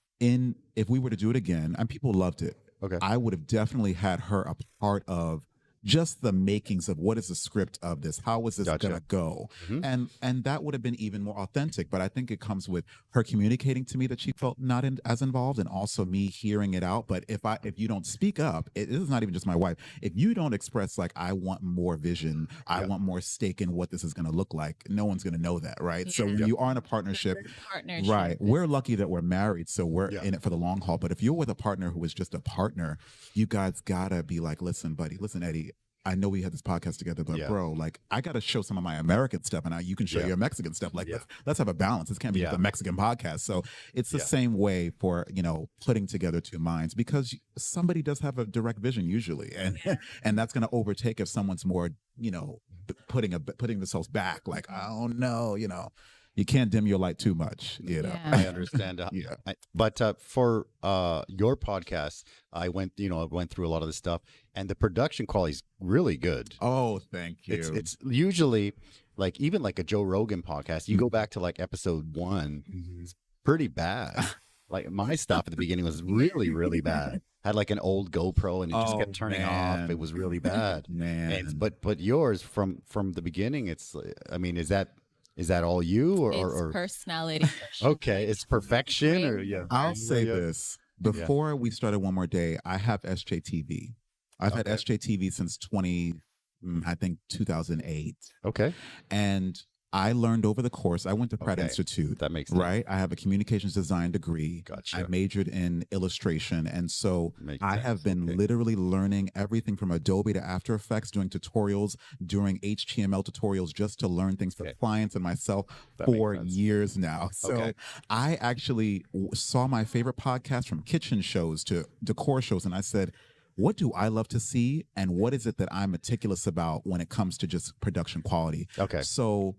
if we were to do it again, and people loved it, Okay. I would have definitely had her a part of just the makings of what is the script of this, how is this Gotcha. gonna go, Mhm. and that would have been even more authentic. But I think it comes with her communicating to me that she felt not as involved, and also me hearing it out. But if you don't speak up, this is not even just my wife. If you don't express like, I want more vision, I want more stake in what this is gonna look like, no one's gonna know that, right? So when you are in a partnership, right? We're lucky that we're married, so we're in it for the long haul. But if you're with a partner who is just a partner, you guys gotta be like, listen, buddy, listen, Eddie, I know we had this podcast together, but bro, like, I got to show some of my American stuff, and you can show your Mexican stuff. Like, let's have a balance. This can't be just a Mexican podcast. So it's the same way for, putting together two minds, because somebody does have a direct vision usually, and and that's going to overtake if someone's more, putting themselves back. Like, oh no, you can't dim your light too much. I understand. But for your podcast, I went through a lot of this stuff, and the production quality is really good. Oh, thank you. It's usually even like a Joe Rogan podcast. You go back to like episode 1, it's pretty bad. Like my stuff at the beginning was really, really bad. Had like an old GoPro, and it just kept turning off. It was really bad, man. But yours from the beginning, it's. I mean, is that all you or It's personality. okay, it's perfection or I'll say this. Before we started One More Day, I have Esjae TV. I've had Esjae TV since 2008. Okay. And I learned over the course, I went to Pratt Institute. That makes sense. Right? I have a communications design degree. Gotcha. I majored in illustration. And so I have been Okay. literally learning everything from Adobe to After Effects, doing tutorials, doing HTML tutorials just to learn things for clients and myself for years now. So I actually saw my favorite podcast, from kitchen shows to decor shows, and I said, what do I love to see, and what is it that I'm meticulous about when it comes to just production quality? Okay. So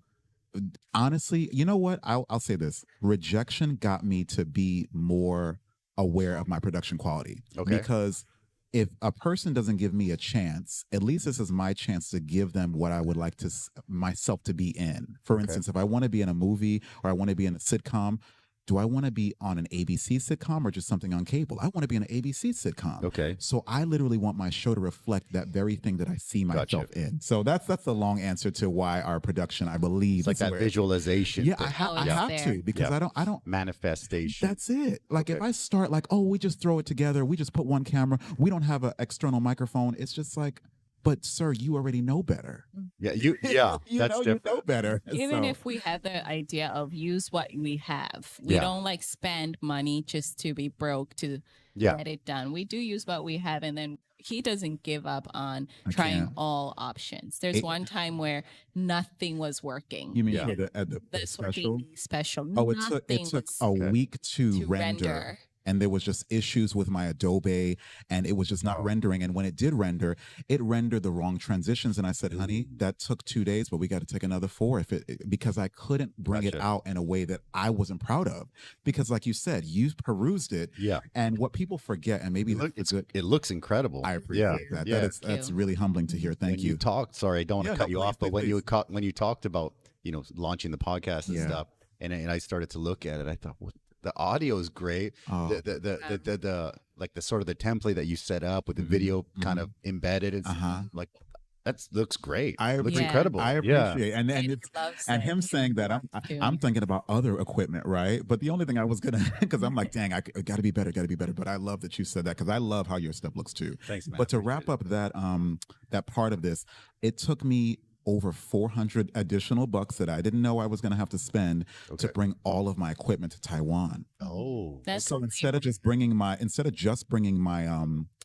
honestly, you know what? I'll say this. Rejection got me to be more aware of my production quality. Okay. Because if a person doesn't give me a chance, at least this is my chance to give them what I would like to myself to be in. For instance, if I want to be in a movie or I want to be in a sitcom, do I want to be on an ABC sitcom or just something on cable? I want to be in an ABC sitcom. Okay. So I literally want my show to reflect that very thing that I see myself in. So that's the long answer to why our production, I believe, It's like that visualization. Yeah, thing. I have to, because I don't. Manifestation. That's it. Like if I start like, oh, we just throw it together, we just put one camera, we don't have an external microphone. It's just like, but sir, you already know better. That's you different. know better. Even if we have the idea of use what we have, we don't like spend money just to be broke to get it done. We do use what we have, and then he doesn't give up on trying all options. There's one time where nothing was working. You mean at the special? Special. Oh, it took a week to render. And there was just issues with my Adobe, and it was just not rendering. And when it did render, it rendered the wrong transitions. And I said, honey, that took 2 days, but we got to take another 4 because I couldn't bring it out in a way that I wasn't proud of. Because like you said, you perused it. Yeah. And what people forget, and maybe it looks incredible. I appreciate that. That's really humbling to hear. Thank you. Sorry, I don't want to cut you off, but when you talked about, launching the podcast and stuff, and I started to look at it, I thought, what? The audio is great. The like the sort of the template that you set up with the video kind of embedded. It's like that looks great. Looks incredible. I appreciate, and it's loves and it. him saying that I'm thinking about other equipment, right? But the only thing I was gonna, because I'm like, dang, I got to be better. But I love that you said that because I love how your stuff looks too. Thanks, man. But to wrap up that that part of this, it took me over 400 additional bucks that I didn't know I was going to have to spend to bring all of my equipment to Taiwan. Oh, That's so instead of just bringing my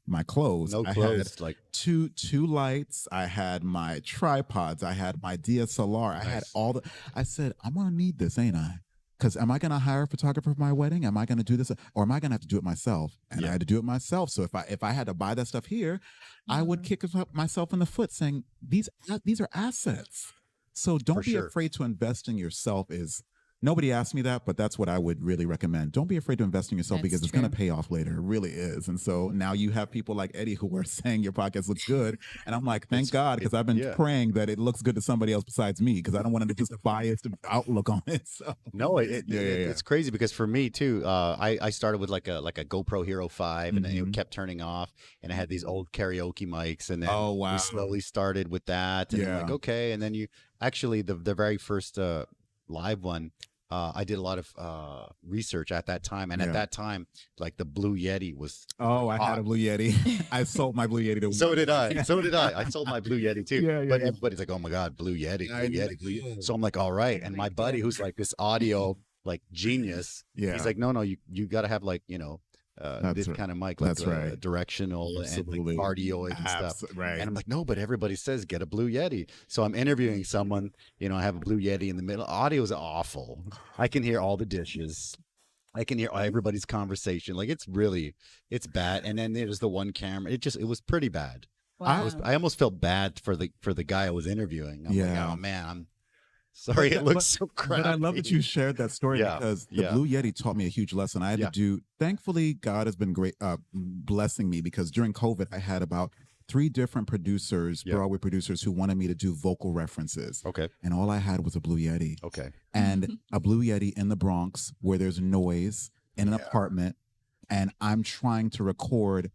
my clothes, no I clothes, had like two lights, I had my tripods, I had my DSLR, I had all the. I said, I'm gonna need this, ain't I? Because am I gonna hire a photographer for my wedding? Am I gonna do this, or am I gonna have to do it myself? And I had to do it myself. So if I had to buy that stuff here, I would kick myself in the foot, saying these are assets. So don't be afraid to invest in yourself. Nobody asked me that, but that's what I would really recommend. Don't be afraid to invest in yourself because it's going to pay off later. It really is. And so now you have people like Eddie who are saying your podcast looks good. And I'm like, thank God, because I've been praying that it looks good to somebody else besides me, because I don't want to just a biased outlook on it. So no, it's crazy because for me too, I started with like a GoPro Hero 5 and then it kept turning off, and I had these old karaoke mics, and then we slowly started with that, and I'm like, okay, and then you actually the very first live one, I did a lot of research at that time, and at that time, like the Blue Yeti was I had a Blue Yeti. I sold my Blue Yeti to so did I I sold my Blue Yeti too. But everybody's like, oh my God, Blue Yeti. So I'm like, all right, and my buddy who's like this audio like genius, he's like, no, you got to have like, you know, this kind of mic, like directional and like cardioid and stuff. Right. And I'm like, no, but everybody says get a Blue Yeti. So I'm interviewing someone, you know, I have a Blue Yeti in the middle. Audio is awful. I can hear all the dishes. I can hear everybody's conversation. Like it's bad. And then there's the one camera. It was pretty bad. Wow. I almost felt bad for the guy I was interviewing. I'm like, oh man, sorry, it looks so crappy. But I love that you shared that story because the Blue Yeti taught me a huge lesson. I had to do, thankfully, God has been great, blessing me, because during COVID, I had about 3 different producers, Broadway producers, who wanted me to do vocal references. Okay. And all I had was a Blue Yeti. Okay. And a Blue Yeti in the Bronx where there's noise in an apartment, and I'm trying to record,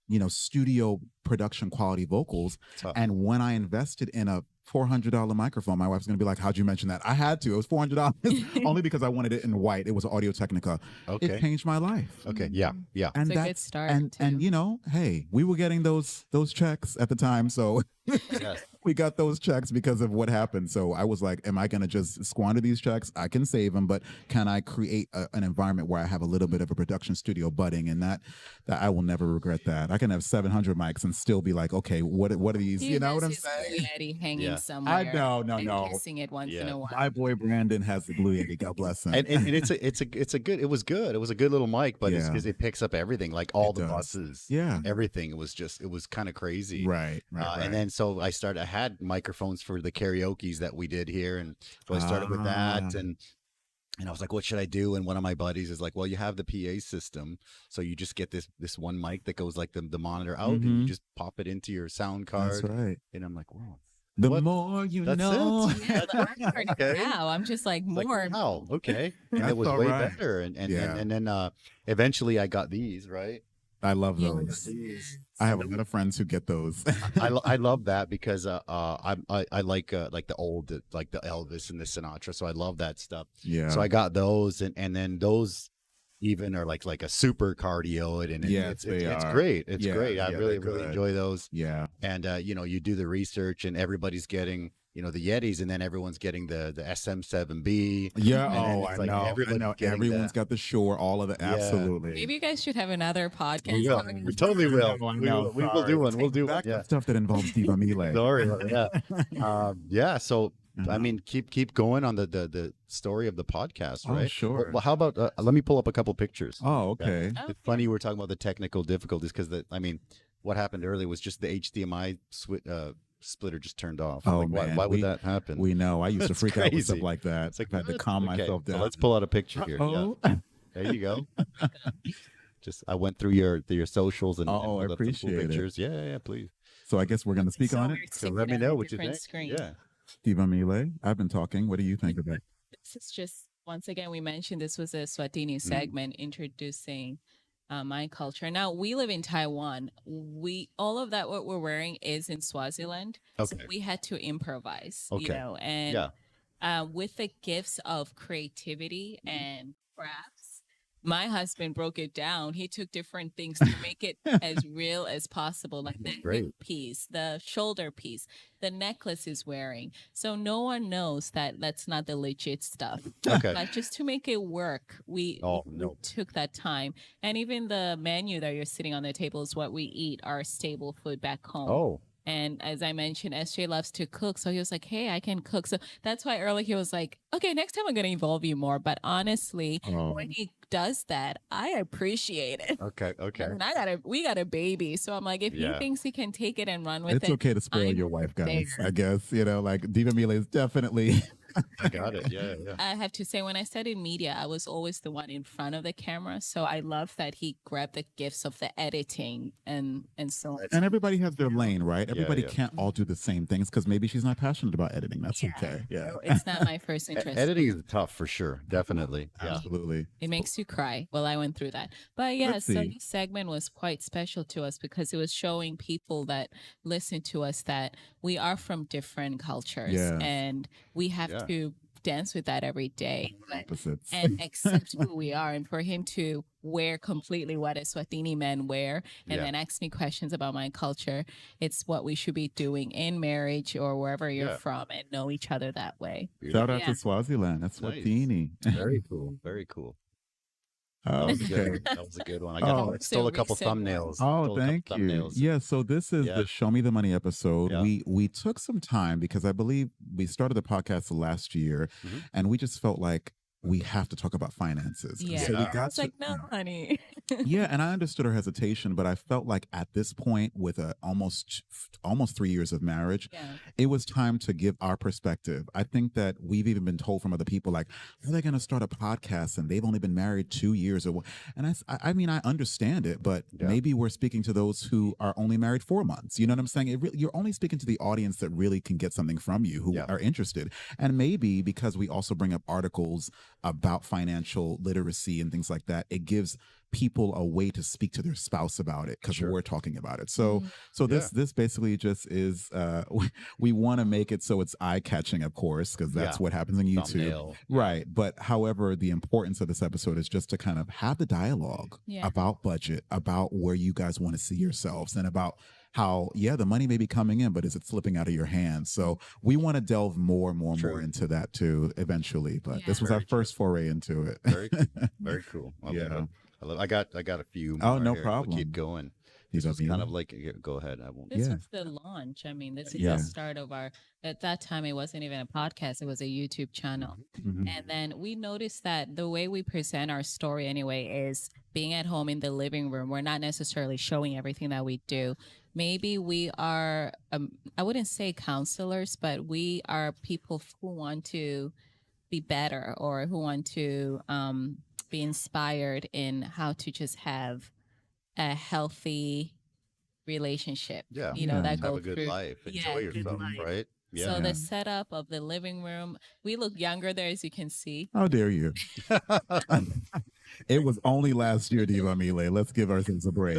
you know, studio production quality vocals. Tough. And when I invested in a $400 microphone, my wife's going to be like, how'd you mention that? I had to. It was $400 only because I wanted it in white. It was Audio Technica. Okay. It changed my life. Okay. Yeah. Yeah. And It's a good start, and you know, hey, we were getting those checks at the time, so Yes. we got those checks because of what happened. So I was like, am I going to just squander these checks? I can save them, but can I create an environment where I have a little bit of a production studio budding, and that I will never regret that. I can have 700 mics and still be like, okay, what are these? You know what I'm saying? Blue Yeti hanging somewhere. I know, and kissing it once in a while. My boy Brandon has the Blue Yeti. God bless him. And it's a good. It was good. It was a good little mic, but it's because it picks up everything, like all the buses. Yeah. Everything. It was kind of crazy. Right. And then so I had microphones for the karaoke's that we did here, and so I started with that, and I was like, what should I do? And one of my buddies is like, well, you have the PA system, so you just get this one mic that goes like the monitor out, and you just pop it into your sound card. That's right. And I'm like, whoa. The more you know. Yeah, I'm heard it now. I'm just like more. Like, wow, okay. And it was way better. And then eventually I got these, right? I love those. I have a lot of friends who get those. I love that because I like the old, like the Elvis and the Sinatra, so I love that stuff. Yeah. So I got those, and then those even are like a super cardioid, and it's great. It's great. I really enjoy those. Yeah. And you know, you do the research, and everybody's getting, you know, the Yetis, and then everyone's getting the SM7B. Yeah. I know. Everyone's got the Shure, all of the absolutely. Maybe you guys should have another podcast. We totally will. We will do one. We'll do back to stuff that involves Tivamile. Sorry. Yeah. So I mean, keep going on the story of the podcast, right? Oh, sure. Well, how about let me pull up a couple pictures. Oh, okay. It's funny we're talking about the technical difficulties because what happened earlier was just the HDMI splitter just turned off. Oh, like, man. why would that happen? We know. I used to freak out with stuff crazy. like that. It's like, I had to calm myself down. So let's pull out a picture here. Oh. Yeah. There you go. Just I went through your socials and I appreciate it. pictures. Yeah, please. So I guess we're going to speak on it. So let me know what you think. Screen. Yeah. Tivamile, I've been talking. What do you think of it? This is just, once again, we mentioned this was a Swatini segment introducing my culture. Now we live in Taiwan. We all of that what we're wearing is in Swaziland. So Okay. we had to improvise, Okay. and Yeah. with the gifts of creativity and crafts, my husband broke it down. He took different things to make it as real as possible, like the Great. hip piece, the shoulder piece, the necklace he's wearing. So no one knows that that's not the legit stuff. Okay. But just to make it work, we took that time. And even the menu that you're sitting on the table is what we eat, our staple food back home. Oh. And as I mentioned, Esjae loves to cook. So he was like, hey, I can cook. So that's why earlier he was like, okay, next time I'm going to involve you more. But honestly, when he does that, I appreciate it. Okay. Okay. And we got a baby. So I'm like, if he thinks he can take it and run with it. It's okay to spoil your wife, guys. I guess, like Tivamile is definitely. I got it. Yeah. I have to say, when I studied media, I was always the one in front of the camera. So I love that he grabbed the gifts of the editing and so on. And everybody has their lane, right? Everybody can't all do the same things because maybe she's not passionate about editing. That's okay. Yeah. So it's not my first interest. Editing is tough for sure. Definitely. Yeah. Absolutely. It makes you cry. Well, I went through that. But yeah, so this segment was quite special to us because it was showing people that listen to us that we are from different cultures and we have to dance with that every day and accept who we are. And for him to wear completely what Eswatini men wear and then ask me questions about my culture, it's what we should be doing in marriage or wherever you're from and know each other that way. Shout out to Swaziland. That's Eswatini. Very cool. Very cool. That was good. That was a good one. I stole a couple thumbnails. Oh, thank you. Yeah, so this is the Show Me the Money episode. Yeah. We took some time because I believe we started the podcast last year and we just felt like we have to talk about finances. Yeah. So we got like, no, honey. Yeah, and I understood her hesitation, but I felt like at this point, with almost 3 years of marriage, it was time to give our perspective. I think that we've even been told from other people, like, are they going to start a podcast and they've only been married 2 years or what? And I mean, I understand it, but maybe we're speaking to those who are only married 4 months. You know what I'm saying? You're only speaking to the audience that really can get something from you, who are interested. And maybe because we also bring up articles about financial literacy and things like that, it gives people a way to speak to their spouse about it because we're talking about it. So this basically just is we want to make it so it's eye-catching, of course, because that's what happens on YouTube. Thumbnail. Right. But however, the importance of this episode is just to kind of have the dialogue about budget, about where you guys want to see yourselves, and about how, the money may be coming in, but is it slipping out of your hands? So we want to delve more into that too eventually. But this was our first foray into it. Very cool. I got a few. Oh, no here. problem. We'll keep going. This was kind of like, go ahead. I won't. This was the launch. I mean, this is the start of at that time, it wasn't even a podcast. It was a YouTube channel. And then we noticed that the way we present our story anyway is being at home in the living room. We're not necessarily showing everything that we do. Maybe we are, I wouldn't say counselors, but we are people who want to be better or who want to be inspired in how to just have a healthy relationship. That go have a good through life. Enjoy yourself, right? Yeah. So the setup of the living room, we look younger there, as you can see. How dare you? It was only last year, Tivamile. Let's give ourselves a break.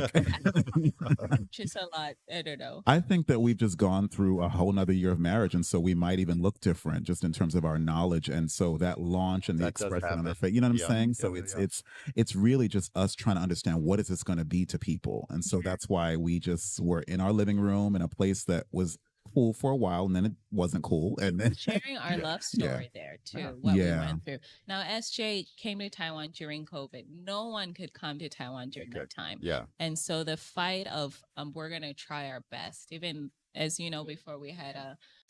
Just a lot. I don't know. I think that we've just gone through a whole nother year of marriage, and so we might even look different just in terms of our knowledge. And so that launch and the expression on our face, you know what I'm saying? So it's really just us trying to understand what is this going to be to people. And so that's why we just were in our living room in a place that was cool for a while, and then it wasn't cool, and then sharing our love story there too, what we went through. Now Esjae came to Taiwan during COVID. No one could come to Taiwan during that time, and so the fight of we're gonna try our best. Even as you know, before we had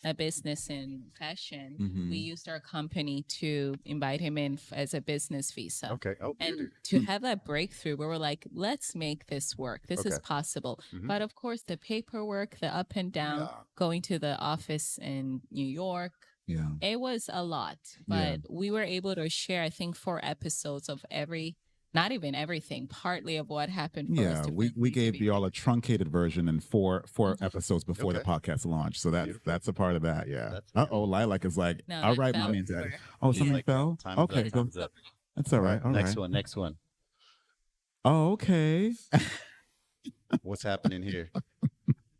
a business in fashion, we used our company to invite him in as a business visa. And to have that breakthrough where we're like, let's make this work. This is possible. But of course, the paperwork, the up and down, going to the office in New York, it was a lot. But we were able to share, I think, 4 episodes of not even everything, partly of what happened. We gave you all a truncated version in 4 episodes before the podcast launch. So that's a part of that. Lilac is like, no, all right, mommy and daddy. Oh, something fell? Okay, go. That's all right. All next right. one. Oh, okay. What's happening here?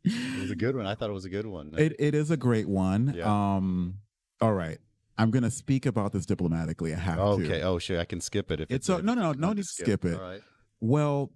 It was a good one. I thought it was a good one. It is a great one. Yeah. All right. I'm gonna speak about this diplomatically. I have Okay. to. Oh shit, I can skip it if It's if no, no, it's no fun need to skip it. All right. Well,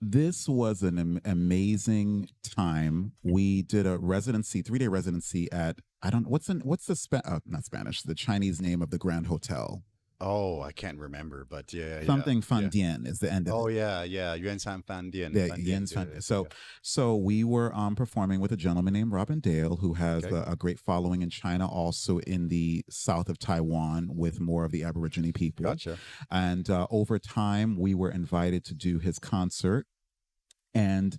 this was an amazing time. We did a residency, 3-day residency at I don't what's not Spanish, the Chinese name of the Grand Hotel. Oh, I can't remember, but yeah, Something Fan yeah. Dien is the end of Oh it. yeah, yeah. Yuan San Fan Dien. Yeah, Fan Yen Dien, Fan- yeah, So, yeah. so we were performing with a gentleman named Robin Dale, who has Okay. a great following in China, also in the south of Taiwan, with more of the Aborigine people. Gotcha. And over time, we were invited to do his concert. And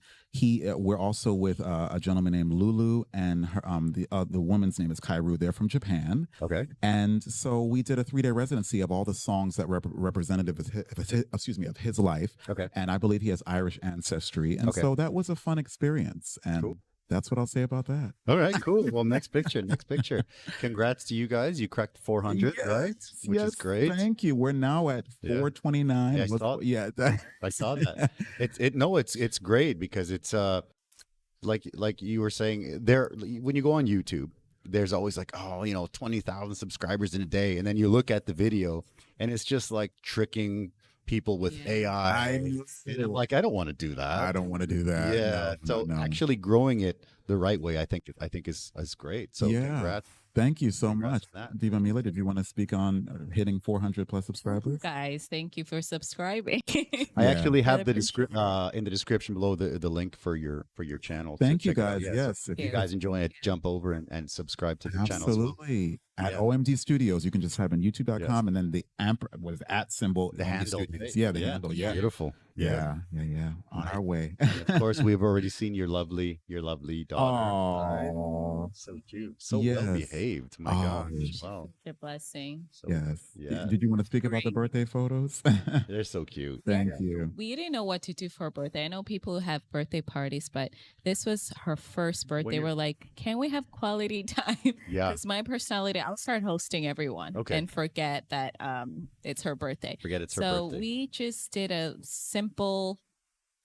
we're also with a gentleman named Lulu, and her, the woman's name is Kairu. They're from Japan. Okay. And so we did a 3-day residency of all the songs that representative of his life. Okay. And I believe he has Irish ancestry. And Okay. so that was a fun experience. And Cool. that's what I'll say about that. All right, cool. Well, next picture, next picture. Congrats to you guys. You cracked 400, right? Which is great. Thank you. We're now at Yeah. 429. Yeah, I saw- Yeah. I saw that. It's great because it's like you were saying there when you go on YouTube, there's always like, 20,000 subscribers in a day, and then you look at the video and it's just like tricking people with AI. And I'm like, I don't want to do that. I don't want to do that. Yeah. No, So no. actually growing it the right way, I think is great. So Yeah. congrats. Thank you so Congrats much. on that. Tivamile, did you want to speak on hitting 400 plus subscribers? Guys, thank you for subscribing. I Yeah. actually have the appreciate in the description below the link for your channel. So Thank you check it out. guys. Yeah, so Yes. if you guys enjoy it, jump over and subscribe to the channel. as well. Absolutely. At Yeah. OMD Studios, you can just type in youtube.com Yes. and then the at symbol. The OMD handle. Studios. Yeah, the handle. Yeah. Beautiful. Yeah. On our way. And of course, we've already seen your lovely daughter. Oh, So cute. So Yes. well behaved. My Oh, gosh. Wow. It's a blessing. So, yes. Yeah. Did you want to speak about the Great. birthday photos? They're so cute. Thank you. We didn't know what to do for her birthday. I know people who have birthday parties, but this was her first birthday. you're- We're like, can we have quality time? Yeah. Because my personality, I'll start hosting everyone Okay. and forget that it's her birthday. Forget it's her So birthday. we just did a simple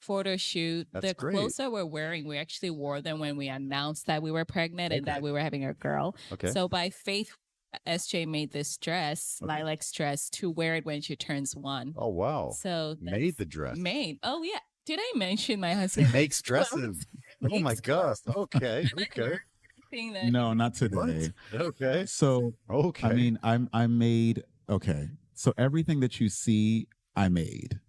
photo shoot. That's The great. clothes that we're wearing, we actually wore them when we announced that we were pregnant and Okay. that we were having a girl. Okay. So by faith, SJ made this dress, Okay. Lilac's dress, to wear it when she turns 1. Oh wow. So Made that's the dress. made. Oh yeah. Did I mention my husband Makes dresses. Oh my Makes gosh. Okay. Okay. thing that No, not today. Okay. So, Okay. I mean, I made, okay. So everything that you see, I made.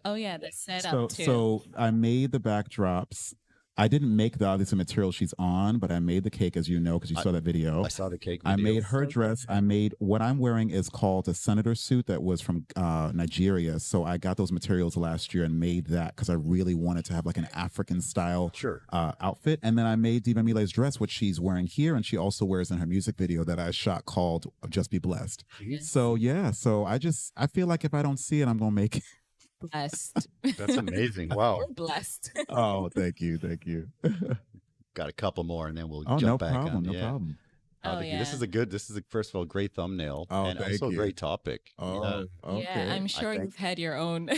oh yeah, the setup So, too. so I made the backdrops. I didn't make the obviously material she's on, but I made the cake, as you know, because you saw that video. I saw the cake. I video. made her So dress. I made what I'm wearing is called a senator suit that was from Nigeria. So I got those materials last year and made that because I really wanted to have like an African style Sure. outfit. And then I made Tivamile's dress, which she's wearing here, and she also wears in her music video that I shot called "Just Be Blessed." So yeah, so I feel like if I don't see it, I'm gonna make it. blessed. That's amazing. Wow. We're blessed. Oh, thank you. Got a couple more, and then we'll Oh, jump no back problem, on. no Yeah. problem. Oh, Thank you. yeah. This is a first of all great thumbnail, Oh, and thank also a you. great topic. Oh, okay. Yeah, I'm sure think- you've had your own.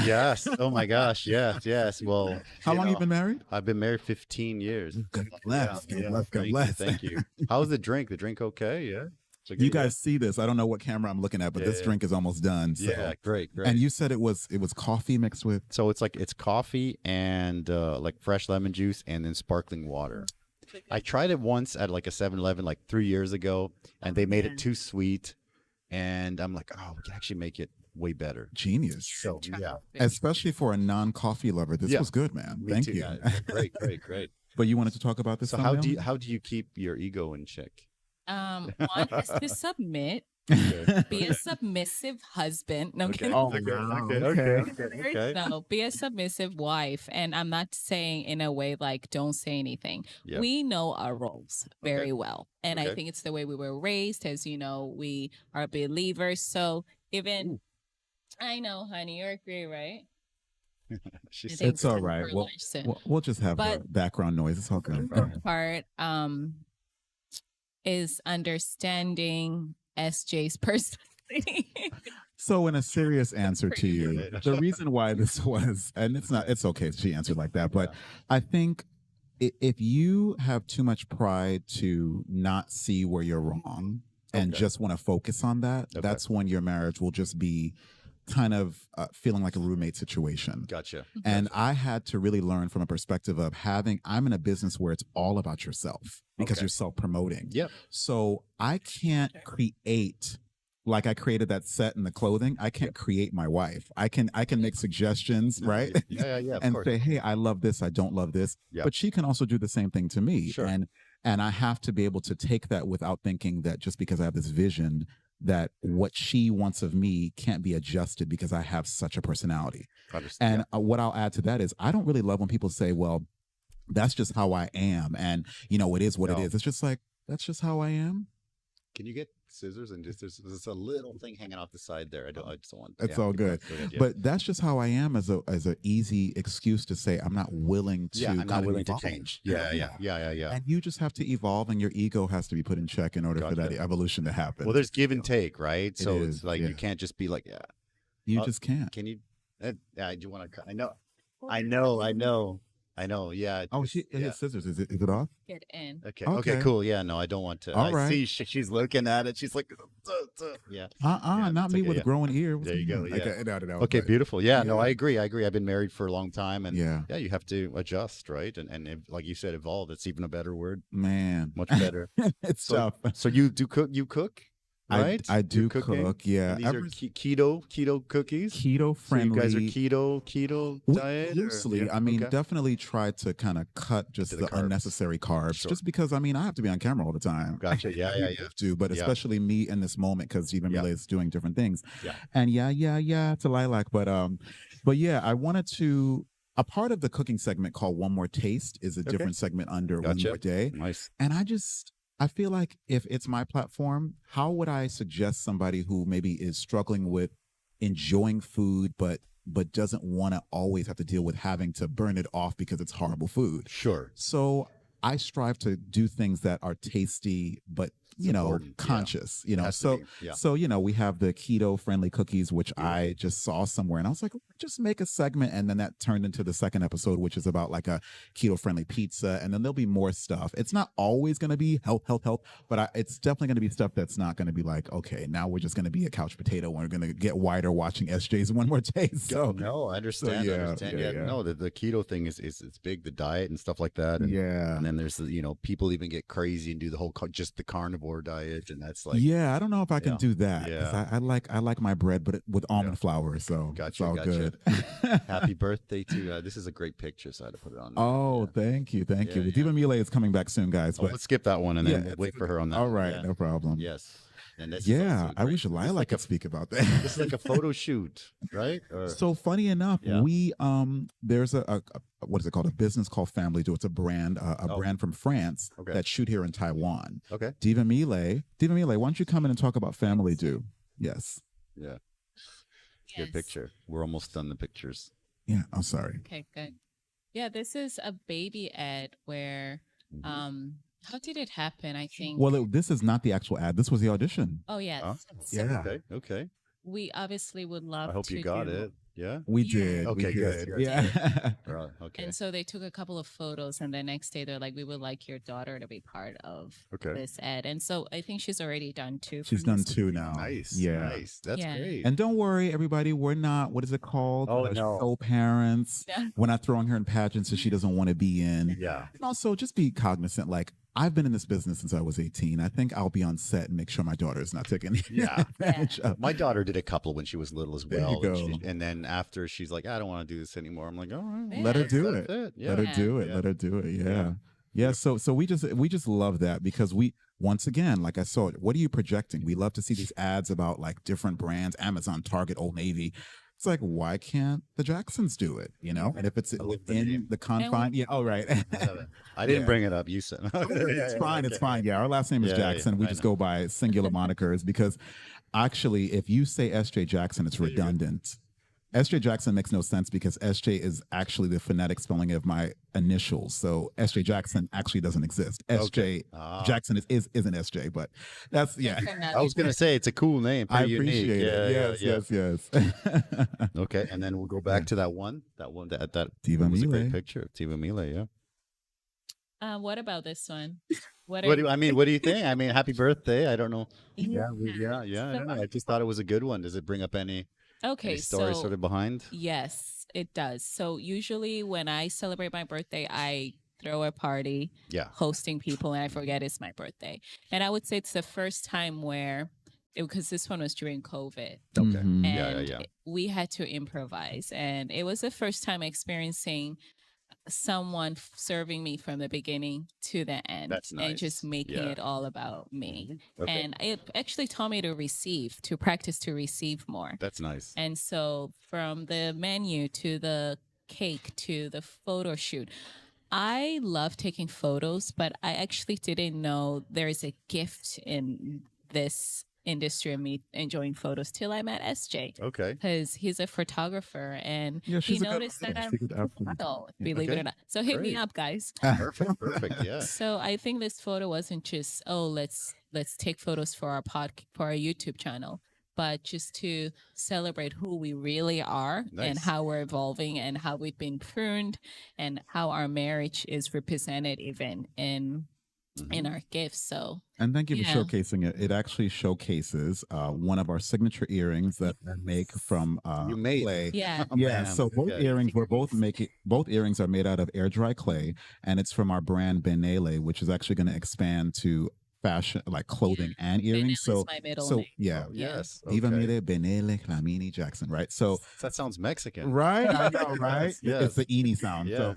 Yes. Oh my gosh. Yes. Well, How long you been married? I've been married 15 years. God bless. Yeah, God bless. God thank bless. You, thank you. How's the drink? The drink okay? Yeah. It's okay, You guys see this? I don't know what camera I'm looking at, but this Yeah. drink is almost done. So. Yeah. Great. And you said it was coffee mixed with. So it's coffee and like fresh lemon juice and then sparkling water. I tried it once at like a 7-Eleven like 3 years ago, and they made it too sweet, and I'm like, oh, we can actually make it way better. Genius. So yeah, Especially for a non-coffee lover, this Yeah. was good, man. Me Thank too, you. guys. Great. But you wanted to talk about this. So thumbnail? how do you keep your ego in check? One is to submit, be a submissive husband. No, Okay. kidding. Oh, Okay. wow. Okay. No, be a submissive wife. And I'm not saying in a way like don't say anything. Yeah. We know our roles very well. And I Okay. think it's the way we were raised. As you know, we are believers. So even, I know, honey, you agree, right? She I said think It's all for right. We'll, lunch soon. we'll just have the But- background noise. It's all good. Part is understanding SJ's personality. So, in a serious answer to Pretty you, the reason why this was, and it's okay she answered like that, but I think if you have too much pride to not see where you're wrong and just want to focus on that, that's when your marriage will just be kind of feeling like a roommate situation. Gotcha. And I had to really learn from a perspective of I'm in a business where it's all about yourself because you're self-promoting. Yep. So I can't create like I created that set and the clothing. I can't create my wife. I can make suggestions, right? Yeah. And say, hey, I love this. I don't love this. But she can also do the same thing to me. Sure. And I have to be able to take that without thinking that just because I have this vision that what she wants of me can't be adjusted because I have such a personality. And what I'll add to that is I don't really love when people say, well, that's just how I am. And, it is what it is. It's just like, that's just how I am. Can you get scissors and just there's a little thing hanging off the side there. I just don't want. It's all good. But that's just how I am as an easy excuse to say I'm not willing to. I'm not willing to evolve. change. Yeah. And you just have to evolve, and your ego has to be put in check in order for that evolution to happen. Well, there's give and take, right? So it's like you can't just be like, you just can't. Can you? I do want to. I know. Yeah. Oh, she hit scissors. Is it off? Get in. Okay. Cool. Yeah. No, I don't want to. All right. See, she's looking at it. She's like, yeah. Not me with a growing ear. There you go. Yeah. No, okay. Beautiful. Yeah. No, I agree. I've been married for a long time, and you have to adjust, right? And if, like you said, evolve. It's even a better word. Man, much better. It's tough. So you do cook? You cook? Right? I do cook, yeah. And these are keto cookies? Keto friendly. So you guys are keto diet? Loosely. I mean, definitely try to kind of cut just the unnecessary carbs. Just because, I have to be on camera all the time. Gotcha. Yeah. You have to, but especially me in this moment because Tivamile is doing different things. Yeah. And it's a lilac. But yeah, I wanted to. A part of the cooking segment called One More Taste is a different segment under One More Day. Nice. And I feel like if it's my platform, how would I suggest somebody who maybe is struggling with enjoying food, but doesn't want to always have to deal with having to burn it off because it's horrible food? Sure. So I strive to do things that are tasty, but conscious, So, we have the keto friendly cookies, which I just saw somewhere and I was like, just make a segment. And then that turned into the second episode, which is about like a keto friendly pizza. And then there'll be more stuff. It's not always going to be health, but it's definitely going to be stuff that's not going to be like, okay, now we're just going to be a couch potato. We're going to get whiter watching Esjae's One More Taste. So no, I understand. No, the keto thing is it's big, the diet and stuff like that. And, and then there's people even get crazy and do the whole just the carnivore diet, and that's like I don't know if I can do that. I like my bread, but with almond flour, so it's all good. Happy birthday to this is a great picture, so I had to put it on there. Oh, thank you. Tivamile is coming back soon, guys. But let's skip that one and then we'll wait for her on that. All right, no problem. Yes. And I wish Lila could speak about that. This is like a photo shoot, right? So funny enough, we there's a what is it called? A business called Family Do. It's a brand, brand from France that shoot here in Taiwan. Okay. Tivamile, why don't you come in and talk about Family Do? Yes. Yeah. Good picture. We're almost done the pictures. Yeah. I'm sorry. Okay, good. Yeah, this is a baby ad where how did it happen? I think. Well, this is not the actual ad. This was the audition. Oh, yes. Yeah. Okay. We obviously would love to. I hope you got it. Yeah. We did. Okay, good. Yeah. Okay. And so they took a couple of photos, and the next day they're like, "We would like your daughter to be part of this ad." And so I think she's already done 2. She's done 2 now. Nice. Yeah. Nice. That's great. And don't worry, everybody. We're not. What is it called? Oh no. Show parents. Yeah. We're not throwing her in pageants that she doesn't want to be in. Yeah. And also, just be cognizant. Like, I've been in this business since I was 18. I think I'll be on set and make sure my daughter is not taken advantage of. My daughter did a couple when she was little as well. There you go. And then after she's like, I don't want to do this anymore. I'm like, all right. Let her do it. Yeah. Let her do it. Let her do it. Yeah. So we just love that because once again, like I saw it, what are you projecting? We love to see these ads about like different brands, Amazon, Target, Old Navy. It's like, why can't the Jacksons do it? And if it's within the confine, right. I didn't bring it up. You said it's fine. It's fine. Yeah, our last name is Jackson. We just go by singular monikers because actually, if you say Esjae Jackson, it's redundant. Esjae Jackson makes no sense because Esjae is actually the phonetic spelling of my initials. So Esjae Jackson actually doesn't exist. Esjae Jackson isn't Esjae, but that's I was gonna say it's a cool name. I Pretty appreciate unique. it. Yes. Okay, and then we'll go back to that one that was a Tivamile. great picture of Tivamile. Yeah. What about this one? What do you think? I mean, happy birthday. I don't know. Yeah. I don't know. I just thought it was a good one. Does it bring up any story sort of behind? Yes, it does. So usually when I celebrate my birthday, I throw a party, hosting people, and I forget it's my birthday. And I would say it's the first time where, because this one was during COVID. Okay. And we had to improvise. And it was the first time experiencing someone serving me from the beginning to the end. That's nice. And just making it all about me. Okay. And it actually taught me to practice to receive more. That's nice. And so from the menu to the cake to the photo shoot, I love taking photos, but I actually didn't know there's a gift in this industry of me enjoying photos till I met Esjae. Okay. Because he's a photographer and he noticed that I'm a model, believe it or not. So hit me up, guys. Perfect. Yeah. So I think this photo wasn't just, let's take photos for our YouTube channel, but just to celebrate who we really are and how we're evolving and how we've been pruned and how our marriage is represented even in our gifts. So, and thank you for showcasing it. It actually showcases one of our signature earrings that I make from clay. Yeah. So both earrings both earrings are made out of air dry clay, and it's from our brand Benele, which is actually going to expand to fashion, like clothing and earrings. So my middle name. Yes. Tivamile, Benele, Clamini, Jackson, right? So that sounds Mexican. Right? I know, right? Yes. It's the Eni sound. Yeah.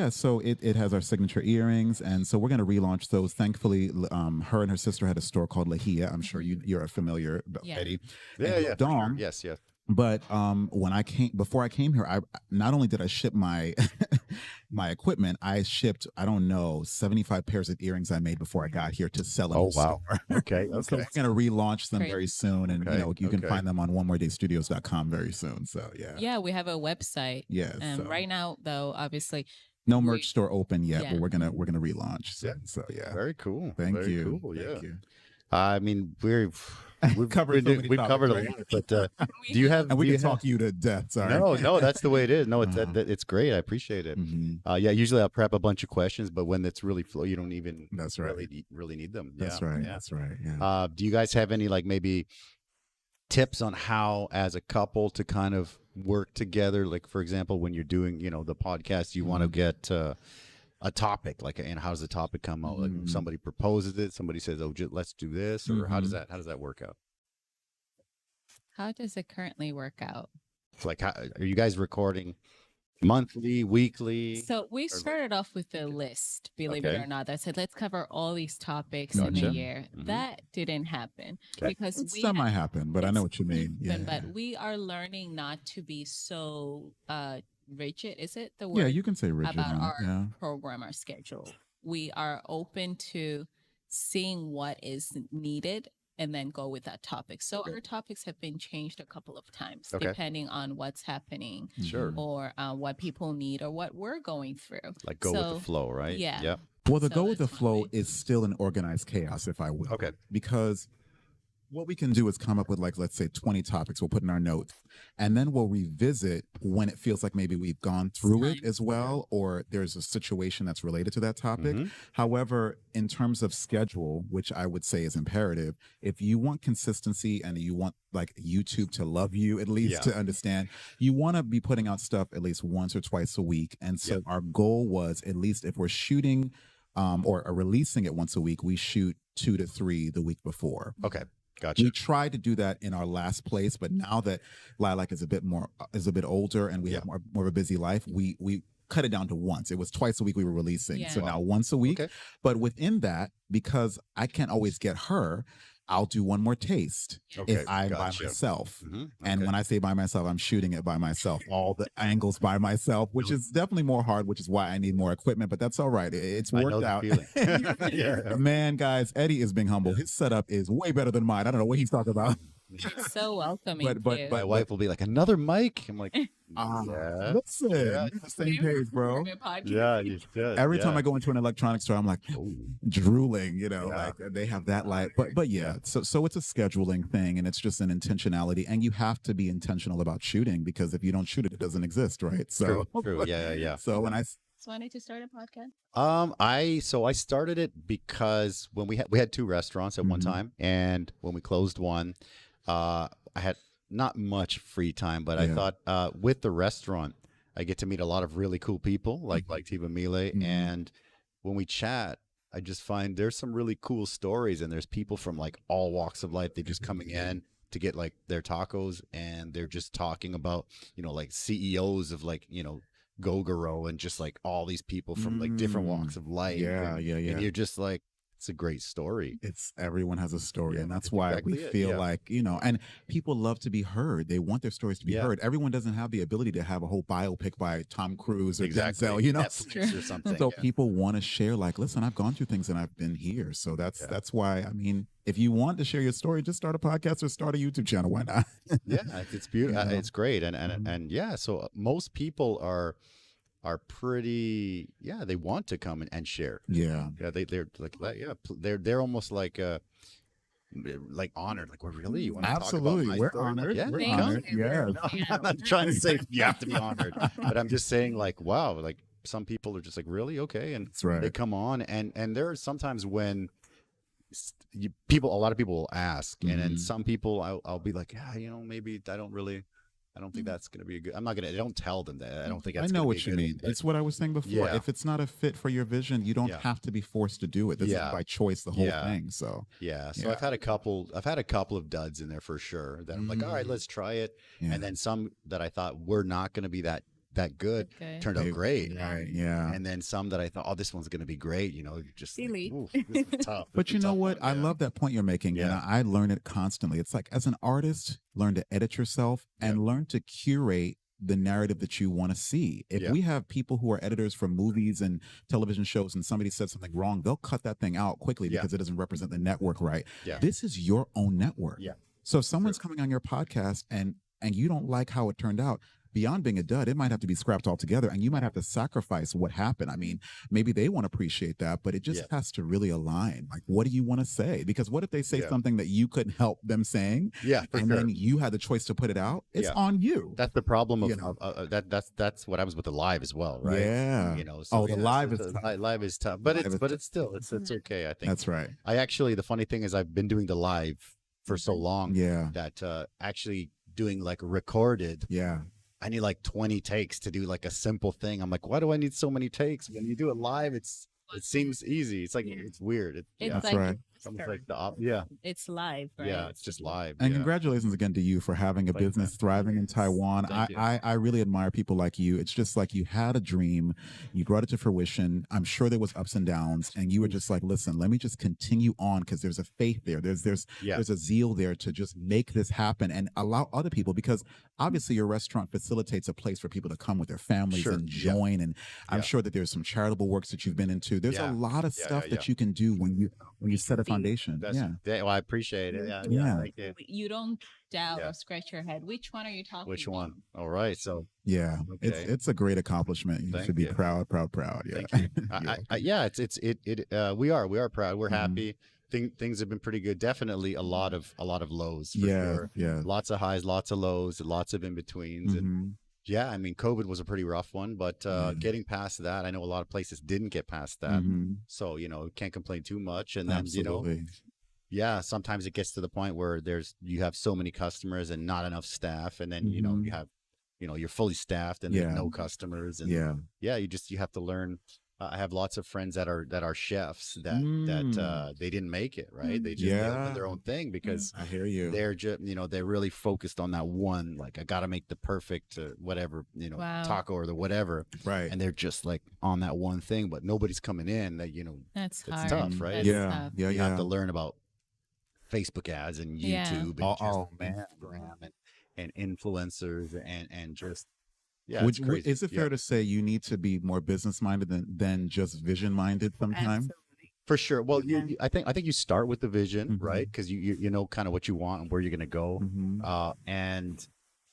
So it has our signature earrings, and so we're going to relaunch those. Thankfully, her and her sister had a store called Lahia. I'm sure you're familiar, Eddie. Yeah. Dong. Yes. But before I came here, I not only did I ship my my equipment, I shipped 75 pairs of earrings I made before I got here to sell in the store. Okay. So we're gonna relaunch them very soon, and you can find them on onemooredaystudios.com very soon. So yeah, we have a website. Yes. Right now, though, obviously, no merch store open yet, but we're gonna relaunch. So very cool. Thank very you. Cool. Thank you. I mean, we've covered a lot, but do you have? And we can talk you to death. Sorry. No, that's the way it is. No, it's great. I appreciate it. Usually I'll prep a bunch of questions, but when it's really flow, you don't even really need them. That's right. That's right. Yeah. Do you guys have any maybe tips on how, as a couple, to kind of work together? Like, for example, when you're doing the podcast, you want to get a topic, and how does the topic come out? Like somebody proposes it, somebody says, let's do this, or how does that work out? How does it currently work out? It's like, are you guys recording monthly, weekly? So we started off with a list, believe it or not, that said, let's cover all these topics in a year. That didn't happen because some might happen, but I know what you mean. Yeah. But we are learning not to be so rigid, is it the word? Yeah, you can say rigid about our program, our schedule. We are open to seeing what is needed and then go with that topic. So our topics have been changed a couple of times depending on what's happening, or what people need or what we're going through. Like go with the flow, right? Yeah. Well, the go with the flow is still an organized chaos, if I will. Okay. Because what we can do is come up with, let's say 20 topics we'll put in our notes, and then we'll revisit when it feels like maybe we've gone through it as well, or there's a situation that's related to that topic. However, in terms of schedule, which I would say is imperative, if you want consistency and you want YouTube to love you, at least to understand, you want to be putting out stuff at least once or twice a week. And so our goal was, at least if we're shooting or releasing it once a week, we shoot 2 to 3 the week before. Okay. Gotcha. We tried to do that in our last place, but now that Lilac is a bit older and we have more of a busy life, we cut it down to once. It was twice a week we were releasing. So now once a week. But within that, because I can't always get her, I'll do one more taste if I'm by myself. And when I say by myself, I'm shooting it by myself, all the angles by myself, which is definitely more hard, which is why I need more equipment, but that's all right. It's worked out. Man, guys, Eddie is being humble. His setup is way better than mine. I don't know what he's talking about. It's so welcoming too. My wife will be like, another mic? I'm like, yeah. Listen, Yeah. you're the same page, bro. Yeah, you should. Every time I go into an electronics store, I'm like drooling, Yeah. like they have that light. But yeah, so it's a scheduling thing, and it's just an intentionality, and you have to be intentional about shooting, because if you don't shoot it, it doesn't exist, right? So True. Yeah. So when I So wanted to start a podcast. I started it because when we had two restaurants at one Mhm. time, and when we closed one, I had not much free time, but I Yeah. thought with the restaurant, I get to meet a lot of really cool people like Tivamile, Mhm. and when we chat, I just find there's some really cool stories, and there's people from like all walks of life. They're just coming in to get like their tacos, and they're just talking about like CEOs of like Gogoro, and just like all these people from like different walks of life. Yeah, yeah. And you're just like, it's a great story. It's everyone has a story, Yeah, and that's that's why exactly we it, feel yeah. like, and people love to be heard. They want their stories to be Yeah. heard. Everyone doesn't have the ability to have a whole biopic by Tom Cruise or Denzel, Netflix or something. So yeah. people want to share, like, listen, I've gone through things and I've been here. So that's why, I mean, if you want to share your story, just start a podcast or start a YouTube channel. Why not? Yeah, it's beautiful. You know? It's great, and Mhm. and yeah. So most people are pretty. Yeah, they want to come and share. Yeah. Yeah, they're like they're almost like honored. Like, well, really, you want to talk about Absolutely. my We're story? honored. Yeah, We're Thank honored. you. Yeah. No, I'm not trying to say you have to be honored, but I'm just saying, like, wow, like some people are just like, really, okay, and That's right. they come on, and there are sometimes when a lot of people will ask, and then Mhm. some people I'll be like, yeah, maybe I don't think that's gonna be a good. I don't tell them that. I don't think I that's know gonna what be a you good mean. one, It's what I was saying before. Yeah. If it's not a fit for your vision, you don't Yeah. have to be forced to do it. This Yeah. is by choice, the whole Yeah. thing. So yeah. So Yeah. I've had a couple of duds in there for sure that I'm like, all right, let's try it. yeah. And then some that I thought were not gonna be that good Okay. turned out great. Right. Yeah. And then some that I thought, oh, this one's gonna be great. You're just like, Silly. oof, this is tough. But This is you a know tough what? one, I yeah. love that point you're making. And Yeah. I learn it constantly. It's like, as an artist, learn to edit yourself and learn to curate the narrative that you want to see. If Yeah. we have people who are editors for movies and television shows and somebody said something wrong, they'll cut that thing out quickly Yeah. because it doesn't represent the network right. Yeah. This is your own network. Yeah. So if someone's coming on your podcast and you don't like how it turned out, beyond being a dud, it might have to be scrapped altogether, and you might have to sacrifice what happened. I mean, maybe they want to appreciate that, but it just has to really align. Like, what do you want to say? Because what if they say something that you couldn't help them saying, Yeah, for and sure. then you had the choice to put it out? It's Yeah. on you. That's the problem of, You know. that's what happens with the live as well, right? Yeah. So the live is tough. live is tough, but Live is it's still it's okay. I think That's right. I actually, the funny thing is, I've been doing the live for so long Yeah. that actually doing like recorded, Yeah. I need like 20 takes to do like a simple thing. I'm like, why do I need so many takes? When you do it live, it seems easy. It's like it's weird. It's That's like right. It's almost like the it's live, right? yeah, it's just live. And yeah. congratulations again to you for having a Thank you, business man. thriving in Taiwan. Thank you. I really admire people like you. It's just like you had a dream, you brought it to fruition. I'm sure there was ups and downs, and you were just like, listen, let me just continue on, because there's a faith there. There's a zeal there to just make this happen and allow other people, because obviously your restaurant facilitates a place for people to come with their families Sure. and Yeah. join. And I'm Yeah. sure that there's some charitable works that you've been into. There's Yeah. a lot of Yeah, stuff yeah, that you can do when you set a foundation. Well, I appreciate it. Yeah. Yeah. Thank you. You don't doubt Yeah. or scratch your head. Which one are you talking Which about? one? All right. So Yeah, Okay. it's a great accomplishment. You Thank should be you. proud. Yeah. thank you. We are proud. We're Mhm. happy. Things have been pretty good. Definitely a lot of lows for Yeah, sure. yeah. Lots of highs, lots of lows, lots of in betweens, and Mhm. yeah, I mean, COVID was a pretty rough one, but getting past that, I know a lot of places didn't get past that, Mhm. so can't complain too much. And then Absolutely. yeah, sometimes it gets to the point where you have so many customers and not enough staff, and then Mhm. you have you're fully staffed and there's no customers, and Yeah. you have to learn. I have lots of friends that are chefs that they didn't make it, right? They just opened their own thing because I hear you. they're just they're really focused on that one, like, I got to make the perfect whatever Wow. taco or the whatever, Right. and they're just like on that one thing, but nobody's coming in. That That's it's hard. tough, right? That's Yeah. tough. Yeah. you Yeah. have to learn about Facebook ads and Yeah. YouTube and Oh, just man. Instagram and influencers and just Would- it's crazy. is it fair to say you need to be more business minded than just vision minded sometimes? Absolutely. For sure. Well, Yeah. I think you start with the vision, Mhm. right? Because you know kind of what you want and where you're gonna go, Mhm. and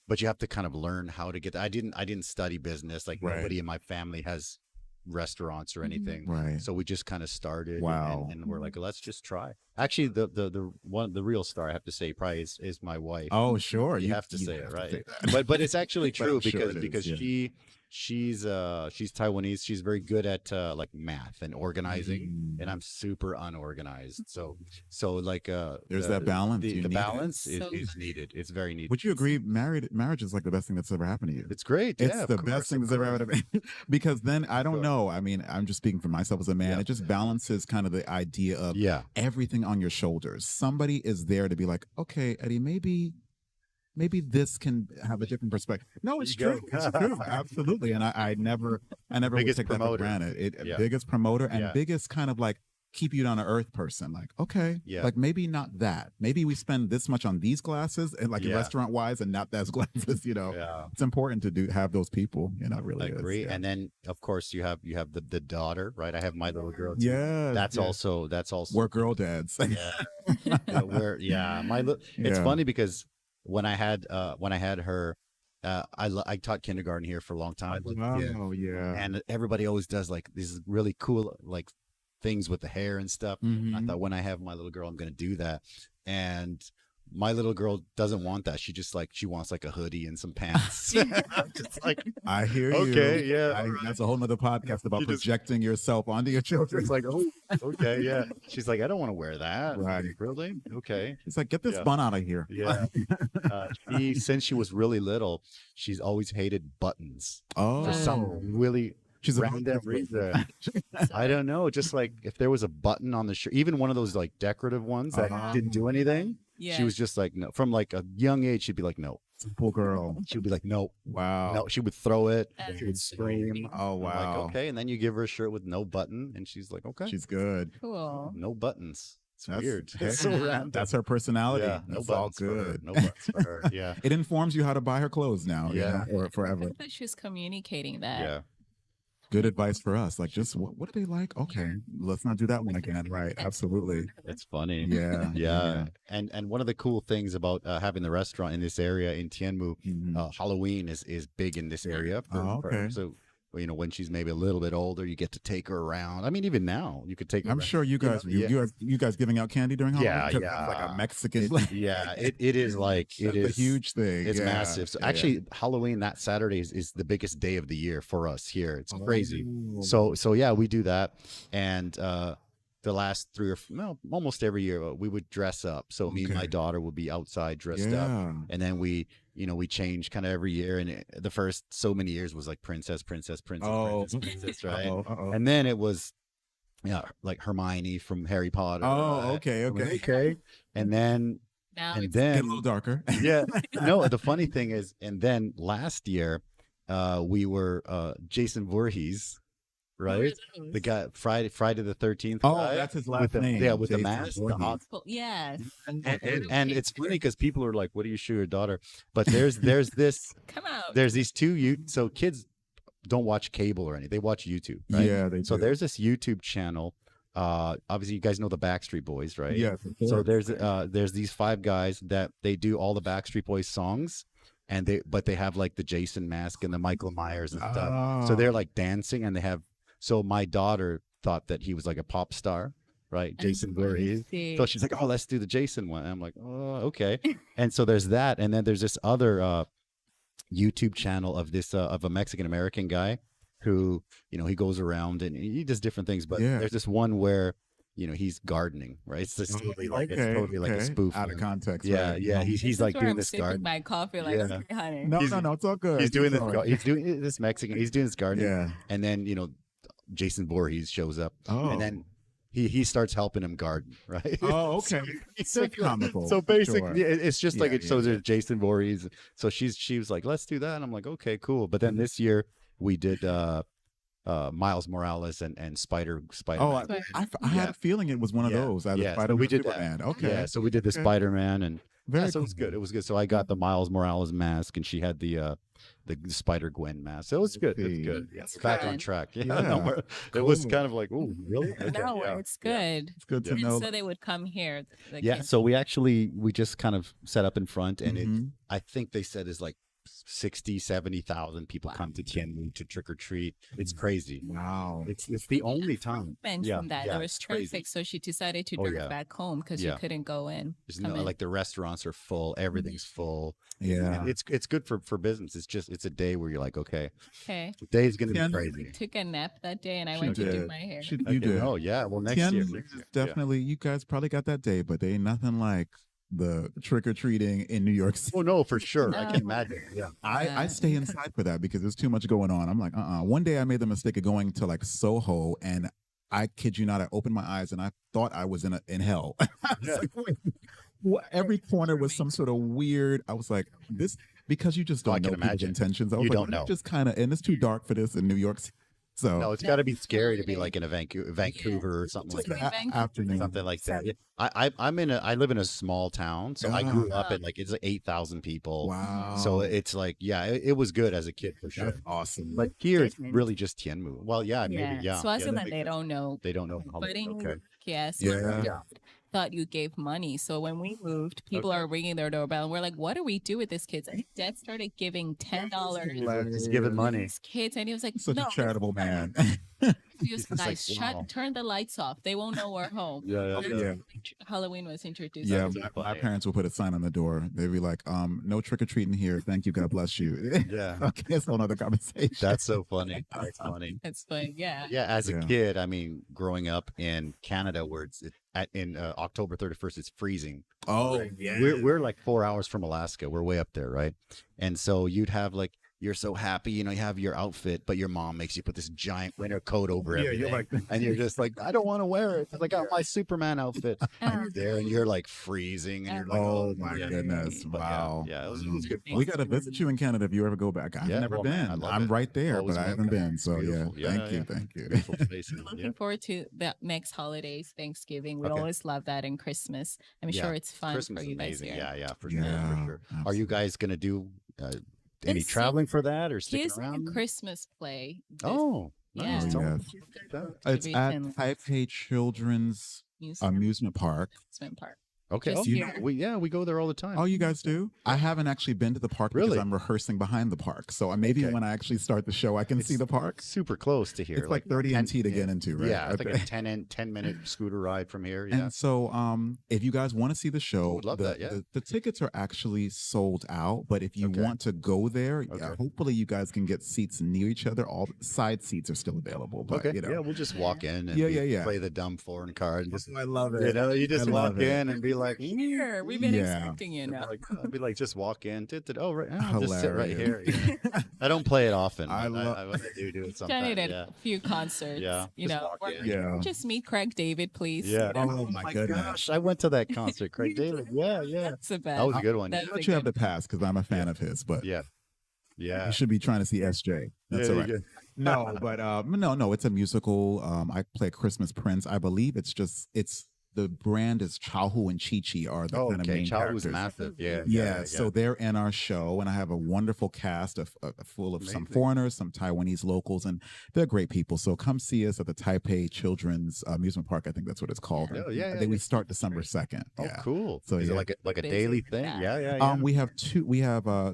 but you have to kind of learn how to get that. I didn't study business. Like Right. nobody in my family has restaurants or Mhm. anything. Right. So we just kind of started, Wow. and we're like, let's just try. Actually, the real star I have to say probably is my wife. Oh, sure. You have to you say it, have to right? say that. But it's actually But true I'm sure because it is, yeah. she's Taiwanese. She's very good at like math and organizing, and Mm. I'm super unorganized. So like There's that balance. You the need it. balance is, So- is needed. It's very needed. Would you agree? Marriage is like the best thing that's ever happened to you. It's great. It's Yeah, the of best course, thing of that's ever course. happened to me. Because then I don't Sure. know. I mean, I'm just speaking for myself as a man. Yeah. It just balances kind of the idea of Yeah, everything on your shoulders. Somebody is there to be like, okay, Eddie, maybe this can have a different perspective. No, it's There you true. go. It's true. Absolutely. And I never would Biggest take that for promoter. granted. Yeah. Biggest promoter and Yeah. biggest kind of like keep you down to earth person. Like, okay, Yeah. like maybe not that. Maybe we spend this much on these glasses and like Yeah. restaurant wise and not those glasses, yeah. It's important to have those people, it really I agree. is. Yeah. And then of course you have the daughter, right? I have my little girl too. Yeah. That's also we're girl dads. yeah. It's Yeah. funny because when I had her, I taught kindergarten here for a long time. Wow, yeah. And everybody always does like these really cool like things with the hair and stuff. I Mhm. thought when I have my little girl, I'm gonna do that. And my little girl doesn't want that. She wants like a hoodie and some pants. I'm just like, I hear you. okay, yeah, all right. That's a whole nother podcast about You just- projecting yourself onto your children. It's like, oh, okay, yeah. She's like, I don't want to wear that. Right. Really? Okay. It's like, get this Yeah. bun out of here. Yeah. Since she was really little, she's always hated buttons Oh, for some really she's a random reason. I don't know. Just like if there was a button on the shirt, even one of those like decorative ones that Uh-huh. didn't do anything, Yeah. she was just like, no. From like a young age, she'd be like, no. Poor girl. She would be like, no. Wow. No, she would throw it. That's She would scream. Oh, I'm wow. like, okay. And then you give her a shirt with no button, and she's like, okay, She's good. Cool. no buttons. It's That's- weird. hey, It's so random. That's her personality. Yeah, no That's all buttons for her. good. No buttons for her. Yeah. It informs you how to buy her clothes now, Yeah. or I forever. think that she's communicating that. Yeah. Good advice for us. Like, just what do they like? Okay, let's not do that one again. Right? Absolutely. It's funny. Yeah. Yeah. And one of the cool things about having the restaurant in this area in Tianmu, Mhm. Halloween is big in this area. Oh, okay. So, when she's maybe a little bit older, you get to take her around. I mean, even now, you could take her I'm around. sure you guys, know, you guys giving out candy during Halloween. Yeah, 'Cause yeah. that's like a Mexican. Yeah, it is like, it That's is a huge thing. It's Yeah, massive. So yeah, actually, Halloween that Saturday is the biggest day of the year for us here. It's yeah. crazy. Oh. So yeah, we do that, and the last almost every year we would dress up. So me and my Okay. daughter would be outside dressed up, Yeah. and then we change kind of every year. And the first so many years was like princess, Oh. right? Uh-oh. And then it was like Hermione from Harry Potter. Oh, okay, okay. okay. And then Now and it's Get a then little darker. yeah, no, the funny thing is, and then last year we were Jason Voorhees, right? The guy Friday the 13th. Oh, guy, that's his with last the, name. Yeah, with the Jason mask. Voorhees. Yes. And it's funny because people are like, "What do you show your daughter?" But there's Come out. there's these two so kids don't watch cable or anything; they watch YouTube, right? Yeah, they So do. there's this YouTube channel. Obviously, you guys know the Backstreet Boys, right? Yes. of So course. there's these 5 guys that they do all the Backstreet Boys songs, and they have like the Jason mask and the Michael Myers and stuff. So Oh. they're like dancing, and they have. So my daughter thought that he was like a pop star, right? Jason Voorhees. See. So she's like, "Oh, let's do the Jason one." And I'm like, "Oh, okay." And so there's that, and then there's this other YouTube channel of this of a Mexican American guy who he goes around and he does different things. But Yeah. there's this one where he's gardening, right? It's just totally like it's totally like a spoof. Out of on- context. Yeah, right? yeah. This He's is like where doing I'm this sipping garden. my coffee like, Yeah. okay, honey. No, He's- no, it's all good. He's doing Keep this. going. He's doing this Mexican. He's doing this gardening, Yeah. and then Jason Voorhees shows up, Oh. and then he starts helping him garden, right? Oh, okay. It's That's comical. So basically, Sure. it's just like Yeah, it shows yeah, there's Jason Voorhees. So she was like, "Let's do that," and I'm like, "Okay, cool." But then this year we did Miles Morales and Spider. Oh, I had Yeah. a feeling it was one of Yeah. those. Either Yeah, so Spider-Man we or did that. Superman. Okay. Yeah, so we did the Okay. Spider-Man, and Very so it was cool. good. It was good. So I got the Miles Morales mask, and she had the the Spider-Gwen mask. So it was good. It's good. Yeah, It's we're back on fun. track. Yeah, Yeah. no, it was kind of like, oh, really? Okay, No, yeah, it's yeah. good. It's good to And know. so they would come here. The Yeah, kids. so we just kind of set up in front, and Mhm. I think they said is like 60, 70,000 people come to Tianmu to trick or treat. It's crazy. Wow. It's the only time. mentioned that there was it's crazy. traffic, so she decided to Oh, drive yeah. back home because Yeah. she couldn't go in. There's come no, in. like the restaurants are full, everything's full. Yeah. It's good for business. It's a day where you're like, okay, Okay. the day's gonna Tian- be crazy. Took a nap that day, and I She went to do did. my hair. You did. Oh yeah, well next year. Tianmu is definitely, you guys probably got that day, but they ain't nothing like the trick or treating in New York City. Oh no, for sure. I No. can imagine. Yeah. I stay inside for that because there's too much going on. I'm like, One day I made the mistake of going to like Soho, and I kid you not, I opened my eyes and I thought I was in hell. I was Yeah. like, wait, every corner was some sort of weird. I was like, this, because you just Oh, I don't know can people's imagine. intentions. I was You like, don't let me know. just kind of, and it's too dark for this in New York City. So No, it's got to be scary to be like in a Vancouver or something like just that. afternoon. Something like that. Yeah. I live in a small town, so I grew up in like it's like 8,000 people. Wow. So it's like it was good as a kid for sure. That's awesome. But here it's Different. really just Tianmu. Well, yeah, maybe yeah. So I yeah, said that that makes they sense. don't know. They don't know. But in Okay. yes, Yeah. thought you gave money. So when we moved, people are ringing their doorbell, and we're like, "What do we do with these kids?" And Dad started giving $10 Just giving money. these kids, and he was like, Such "No, a charitable man. he was It's like, guys, wow. turn the lights off. They won't know we're home." Yeah, That's yeah. when Halloween was introduced. Yeah, That's my funny. parents would put a sign on the door. They'd be like, no trick or treating here. Thank you. God bless you. Yeah. Okay, it's a whole other conversation. That's so funny. That's funny. It's fun, yeah. Yeah, as a Yeah. kid, I mean, growing up in Canada, where in October 31st, it's freezing. Oh, yeah. We're like 4 hours from Alaska. We're way up there, right? And so you'd have like you're so happy, you have your outfit, but your mom makes you put this giant winter coat over everything. you're like, And you're just like, I don't want to wear it. It's like, I got my Superman outfit. And Uh, you're there and you're like freezing and you're like, oh my yeah. goodness. But Wow. Yeah, it was good. We got to visit you in Canada if you ever go back. I've Yeah, never well, man, I been. love I'm it. right there, Always but I haven't welcome. been. So Beautiful. yeah, Yeah, thank you. yeah. Thank you. Beautiful places. Looking Yeah. forward to the next holidays, Thanksgiving. We Okay. always love that, and Christmas. I'm Yeah, sure it's fun Christmas for is you guys amazing. here. Yeah, yeah, for sure. Yeah, For sure. Are you guys going to do any This traveling for that or sticking Kids around? and Christmas play. Oh, Yeah. nice. Tell me Yes. about that. It's at Taipei Children's Amusement Park. Amusement Park. Okay. Just Oh, here. we go there all the time. Oh, you guys do? I haven't actually been to the park Really? because I'm rehearsing behind the park. So maybe Okay. when I actually start the show, I can see the park. Super close to here. It's like 30 NT to get into, right? Yeah, it's like Okay. a 10-minute scooter ride from here. Yeah. And so, if you guys want to see the show, Would love that, yeah. the tickets are actually sold out. But if you Okay. want to go there, Okay. hopefully you guys can get seats near each other. All side seats are still available. But, Okay. Yeah, we'll just walk in and Yeah. play the dumb foreign card. And just, I love you just I walk love it. in and be like, Here, we've been Yeah. expecting you now. I'd be like, just walk in. Oh, right. I'll just sit right here. Hilarious. Yeah. I don't play it often. I but love- I do it Done sometimes. it at Yeah. a few concerts. Yeah, You just know, walk we're in. Yeah. just meet Craig David, please. Yeah. Oh, my goodness. gosh, I went to that concert, Craig David. Yeah. That's the best. That was a good one. That's I'll let a you have good- the pass because I'm a fan of his. But Yeah. Yeah. you should be trying to see SJ. That's all right. good. No, but no, it's a musical. I play Christmas Prince. I believe it's the brand is Chaohu and Chi Chi are the Oh, kind of okay. main Childhood's characters. massive. Yeah. Yeah, so they're in our show, and I have a wonderful cast full of some Amazing. foreigners, some Taiwanese locals, and they're great people. So come see us at the Taipei Children's Amusement Park. I think that's what it's called. Oh, And yeah, I yeah, think we yeah. start December 2nd. Oh, Yeah. cool. So, Is yeah. it like a Busy. daily thing? Yeah. Yeah. We have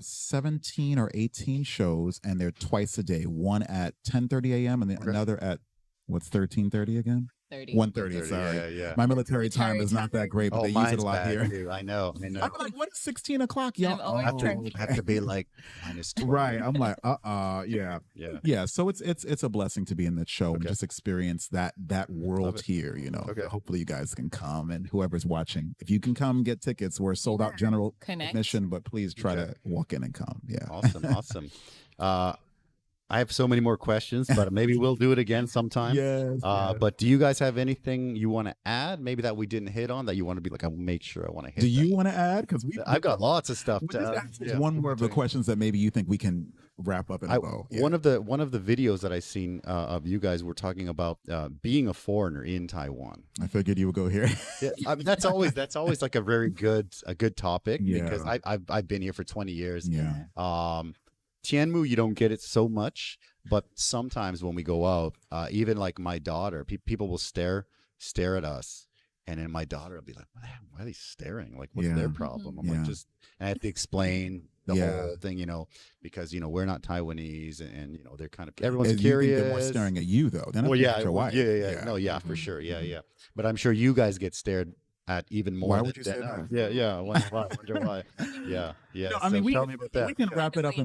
17 or 18 shows, and they're twice a day. One at 10:30 a.m. and then Okay. another at what's 13:30 again? 30. 1:30. Sorry, Yeah. my military time is not that great, but Oh, they use mine's it a lot bad, here. too. I know. I'm like, what is 16 o'clock, y'all? I'm always trying- Have to be like -12. Right. I'm like, yeah. Yeah. Yeah, so it's a blessing to be in that show and Okay. just experience that world it. here. Okay. Hopefully you guys can come, and whoever's watching, if you can come, get tickets. We're sold out general Connect. admission, but please try Okay. to walk in and come. Yeah. Awesome. I have so many more questions, but maybe we'll do it again sometime. Yes. But do you guys have anything you want to add? Maybe that we didn't hit on that you want to be like, I'll make sure I want to hit. Do you want to add? Because I've got lots of stuff. Well, To, just ask yeah. one more of the questions that maybe you think we can wrap up in a bow. Yeah. One of the videos that I seen of you guys were talking about being a foreigner in Taiwan. I figured you would go here. Yeah, I mean, that's always like a very good topic Yeah. because I've been here for 20 years. Yeah. Tianmu, you don't get it so much, but sometimes when we go out, even like my daughter, people will stare at us, and then my daughter will be like, "Man, why are they staring? Like, what's their problem?" I'm like, just, and I have to explain the whole thing, because we're not Taiwanese, and they're kind of everyone's You curious. think they're more staring at you though? They're not Well, looking at your wife. no, for sure, yeah. But I'm sure you guys get stared at even more. Why would you say that? Yeah. I wonder why. Yeah. No, I mean, tell me about that. we can wrap it up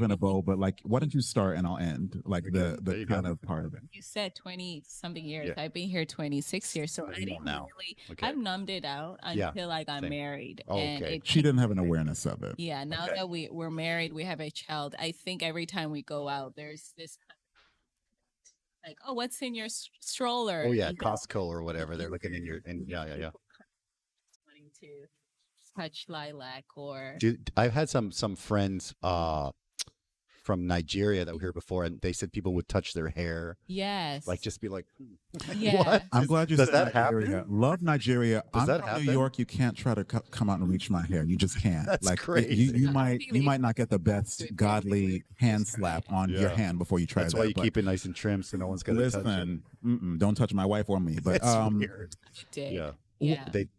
in a bow, but like, why don't you start and I'll end like the kind of part of it. You said 20 something years. I've been here 26 years, so I didn't really. I've numbed it out until I got married. And she didn't have an awareness of it. Yeah. Now that we're married, we have a child. I think every time we go out, there's this like, oh, what's in your stroller? Oh yeah, Costco or whatever. They're looking in your yeah. Wanting to touch lilac or. Dude, I've had some friends from Nigeria that were here before, and they said people would touch their hair. Yes. Like just be like, yeah. what? I'm glad you Does said that Nigeria. happen? Love Nigeria. Does I'm that from happen? New York. You can't try to come out and reach my hair. You just can't. That's like crazy. You might not get the best godly hand slap on your hand before you try That's that. why you keep it nice and trim so no one's gonna touch it. Don't touch my wife or me. But It's weird. Yeah.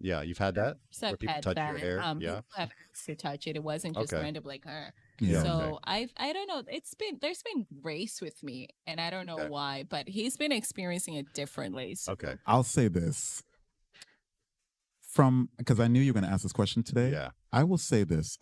Yeah. You've had that? So Where people touch your hair? People have asked to touch it. It wasn't just random like her. Yeah. So I don't know. There's been grace with me, and I don't know why, but he's been experiencing it differently. So. Okay. I'll say this because I knew you were going to ask this question today. Yeah. I will say this.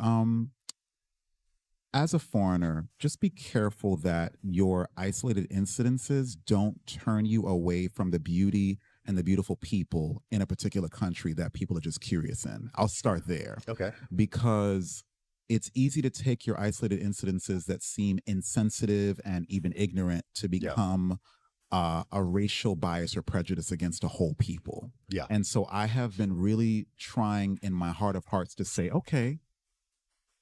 As a foreigner, just be careful that your isolated incidences don't turn you away from the beauty and the beautiful people in a particular country that people are just curious in. I'll start there. Okay. Because it's easy to take your isolated incidences that seem insensitive and even ignorant to become a racial bias or prejudice against a whole people. Yeah. And so I have been really trying in my heart of hearts to say, okay,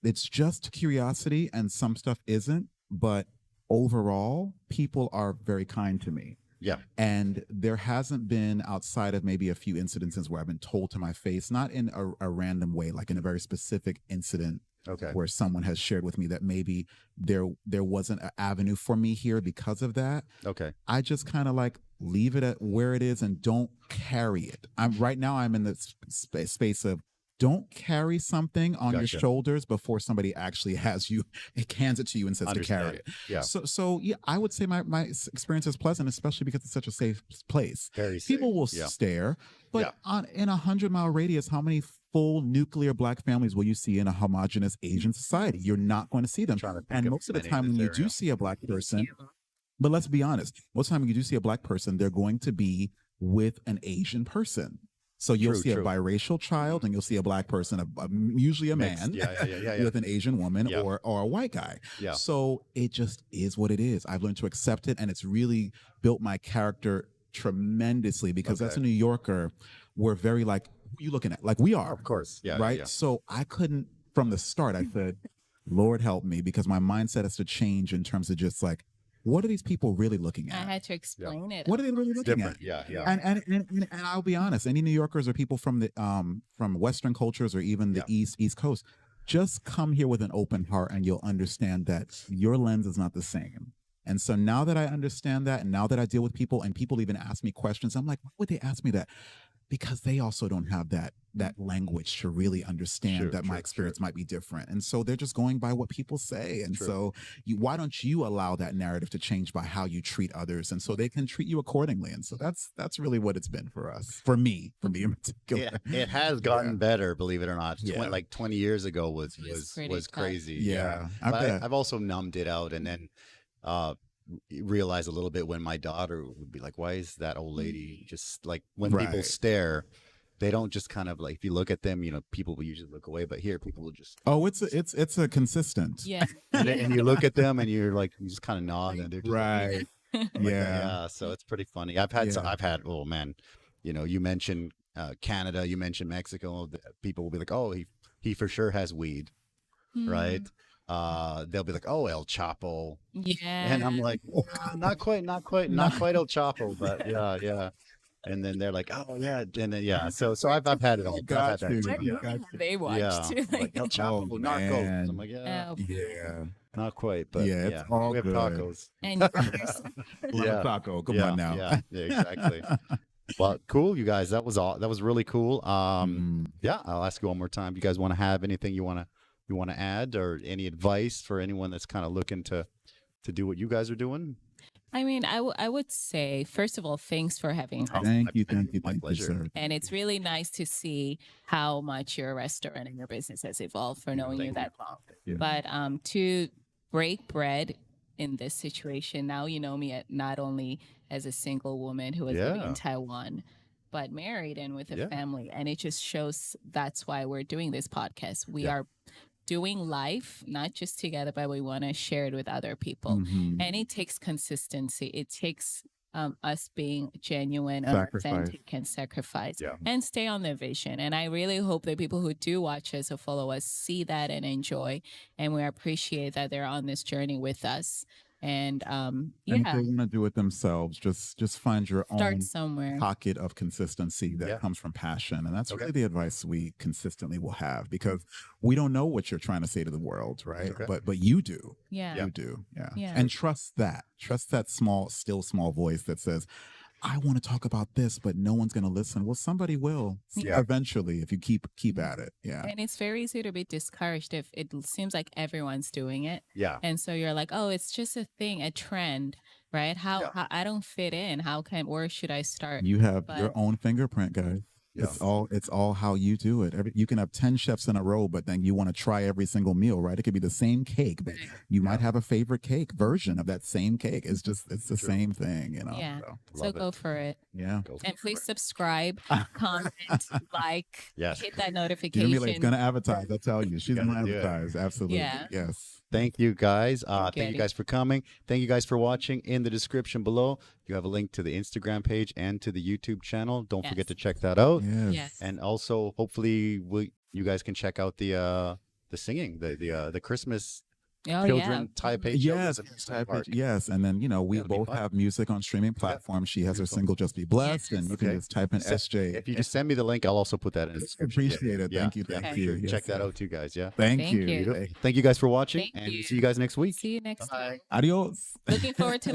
it's just curiosity and some stuff isn't, but overall, people are very kind to me. Yeah. And there hasn't been, outside of maybe a few incidences where I've been told to my face, not in a random way, like in a very specific incident where someone has shared with me that maybe there wasn't an avenue for me here because of that. Okay. I just kind of like leave it at where it is and don't carry it. Right now I'm in the space of don't carry something on your shoulders before somebody actually hands it to you and says to carry it. Yeah. So yeah, I would say my experience is pleasant, especially because it's such a safe place. Very safe. People will stare, but in a 100-mile radius, how many full nuclear Black families will you see in a homogenous Asian society? You're not going to see them. And most of the time when you do see a Black person, but let's be honest, most of the time when you do see a Black person, they're going to be with an Asian person. So you'll see a biracial child and you'll see a Black person, usually a man with an Asian woman or a white guy. Yeah. So it just is what it is. I've learned to accept it, and it's really built my character tremendously because as a New Yorker, we're very like, who are you looking at? Like we are. Of course. Yeah. Right? Yeah. So I couldn't, from the start, I said, Lord help me, because my mindset has to change in terms of just like, what are these people really looking at? I had to explain it. What are they really looking at? Yeah. And I'll be honest, any New Yorkers or people from from Western cultures or even the East Coast, just come here with an open heart and you'll understand that your lens is not the same. And so now that I understand that, and now that I deal with people and people even ask me questions, I'm like, why would they ask me that? Because they also don't have that language to really understand that my experience might be different. And so they're just going by what people say. And so why don't you allow that narrative to change by how you treat others? And so they can treat you accordingly. And so that's really what it's been for us, for me in particular. It has gotten better, believe it or not. Like 20 years ago was crazy. Yeah. I've also numbed it out, and then realize a little bit when my daughter would be like, why is that old lady just like, when people stare, they don't just kind of like, if you look at them, people will usually look away, but here people will just it's a consistent and you look at them and you're like, you just kind of nod and they're just like, so it's pretty funny. I've had oh man, you mentioned Canada, you mentioned Mexico, people will be like, oh, he for sure has weed, right? They'll be like, oh, El Chapo. Yeah. And I'm like, not quite El Chapo, but yeah. and then they're like, oh yeah, and then yeah. So I've had it all. I've had that you. too. What movie got have they watched? Yeah, like El Chapo, Oh, Narcos. man. I'm like, yeah, Oh, Yeah. not quite, but Yeah, it's all we have good. tacos. and yours? Yeah. Taco. Come yeah, on now. yeah, exactly. Well, cool, you guys. That was all. That was really cool. Yeah, I'll ask you one more time. You guys want to have anything you want to add, or any advice for anyone that's kind of looking to do what you guys are doing? I mean, I would say, first of all, thanks for having us. Thank you, My thank you, pleasure. sir. And it's really nice to see how much your restaurant and your business has evolved for knowing you that long. Yeah. But to break bread in this situation, now you know me not only as a single woman who is living Yeah. in Taiwan, but married and with a Yeah. family. And it just shows that's why we're doing this podcast. We Yeah. are doing life, not just together, but we want to share it with other people. Mhm. And it takes consistency. It takes us being genuine, and Sacrifice. authentic, and sacrifice, Yeah. and stay on the vision. And I really hope that people who do watch us or follow us see that and enjoy. And we appreciate that they're on this journey with us. And And if yeah, they want to do it themselves, just find your start own somewhere. pocket of consistency that Yeah. comes from passion. And that's Okay. really the advice we consistently will have, because we don't know what you're trying to say to the world, right? Okay. But you do. Yeah. You do. Yeah. Yeah. And trust that. Trust that still small voice that says, I want to talk about this, but no one's going to listen. Well, somebody will Yeah. eventually if you keep at it. Yeah. And it's very easy to be discouraged if it seems like everyone's doing it. Yeah. And so you're like, oh, it's just a thing, a trend, right? How Yeah. I don't fit in. Where should I start? You have But- your own fingerprint, guys. Yeah. It's all how you do it. You can have 10 chefs in a row, but then you want to try every single meal, right? It could be the same cake, but you might have a favorite cake version of that same cake. It's the same thing, you know. Yeah. So Love go it. for it. Yeah. Go for And please it. subscribe, comment, like, Yes. hit that Tivamile is notification. gonna advertise. I tell you, she's gonna Gotta do it. advertise. Absolutely. Yeah. Yes. Thank you guys. Thank you Getty. guys for coming. Thank you guys for watching. In the description below, you have a link to the Instagram page and to the YouTube channel. Don't forget Yes. to check that out. Yes. Yes. And also, hopefully, you guys can check out the singing, the Christmas Oh, children yeah. Taipei Yes, children's type Park. it- yes, and then we That'll be both fun. have music on streaming platforms. She has her Beautiful. single "Just Be Blessed," and you can Okay. just type in So, Esjae. If you just send me the link, I'll also put that in the description. Appreciate it. Thank you. Yeah, Thank for you. sure. Yes, Check that yes. out too, guys. Yeah. Thank Thank you. you. Thank you guys for watching, Thank and you. see you guys next week. See you next Bye. time. Adios. Looking forward to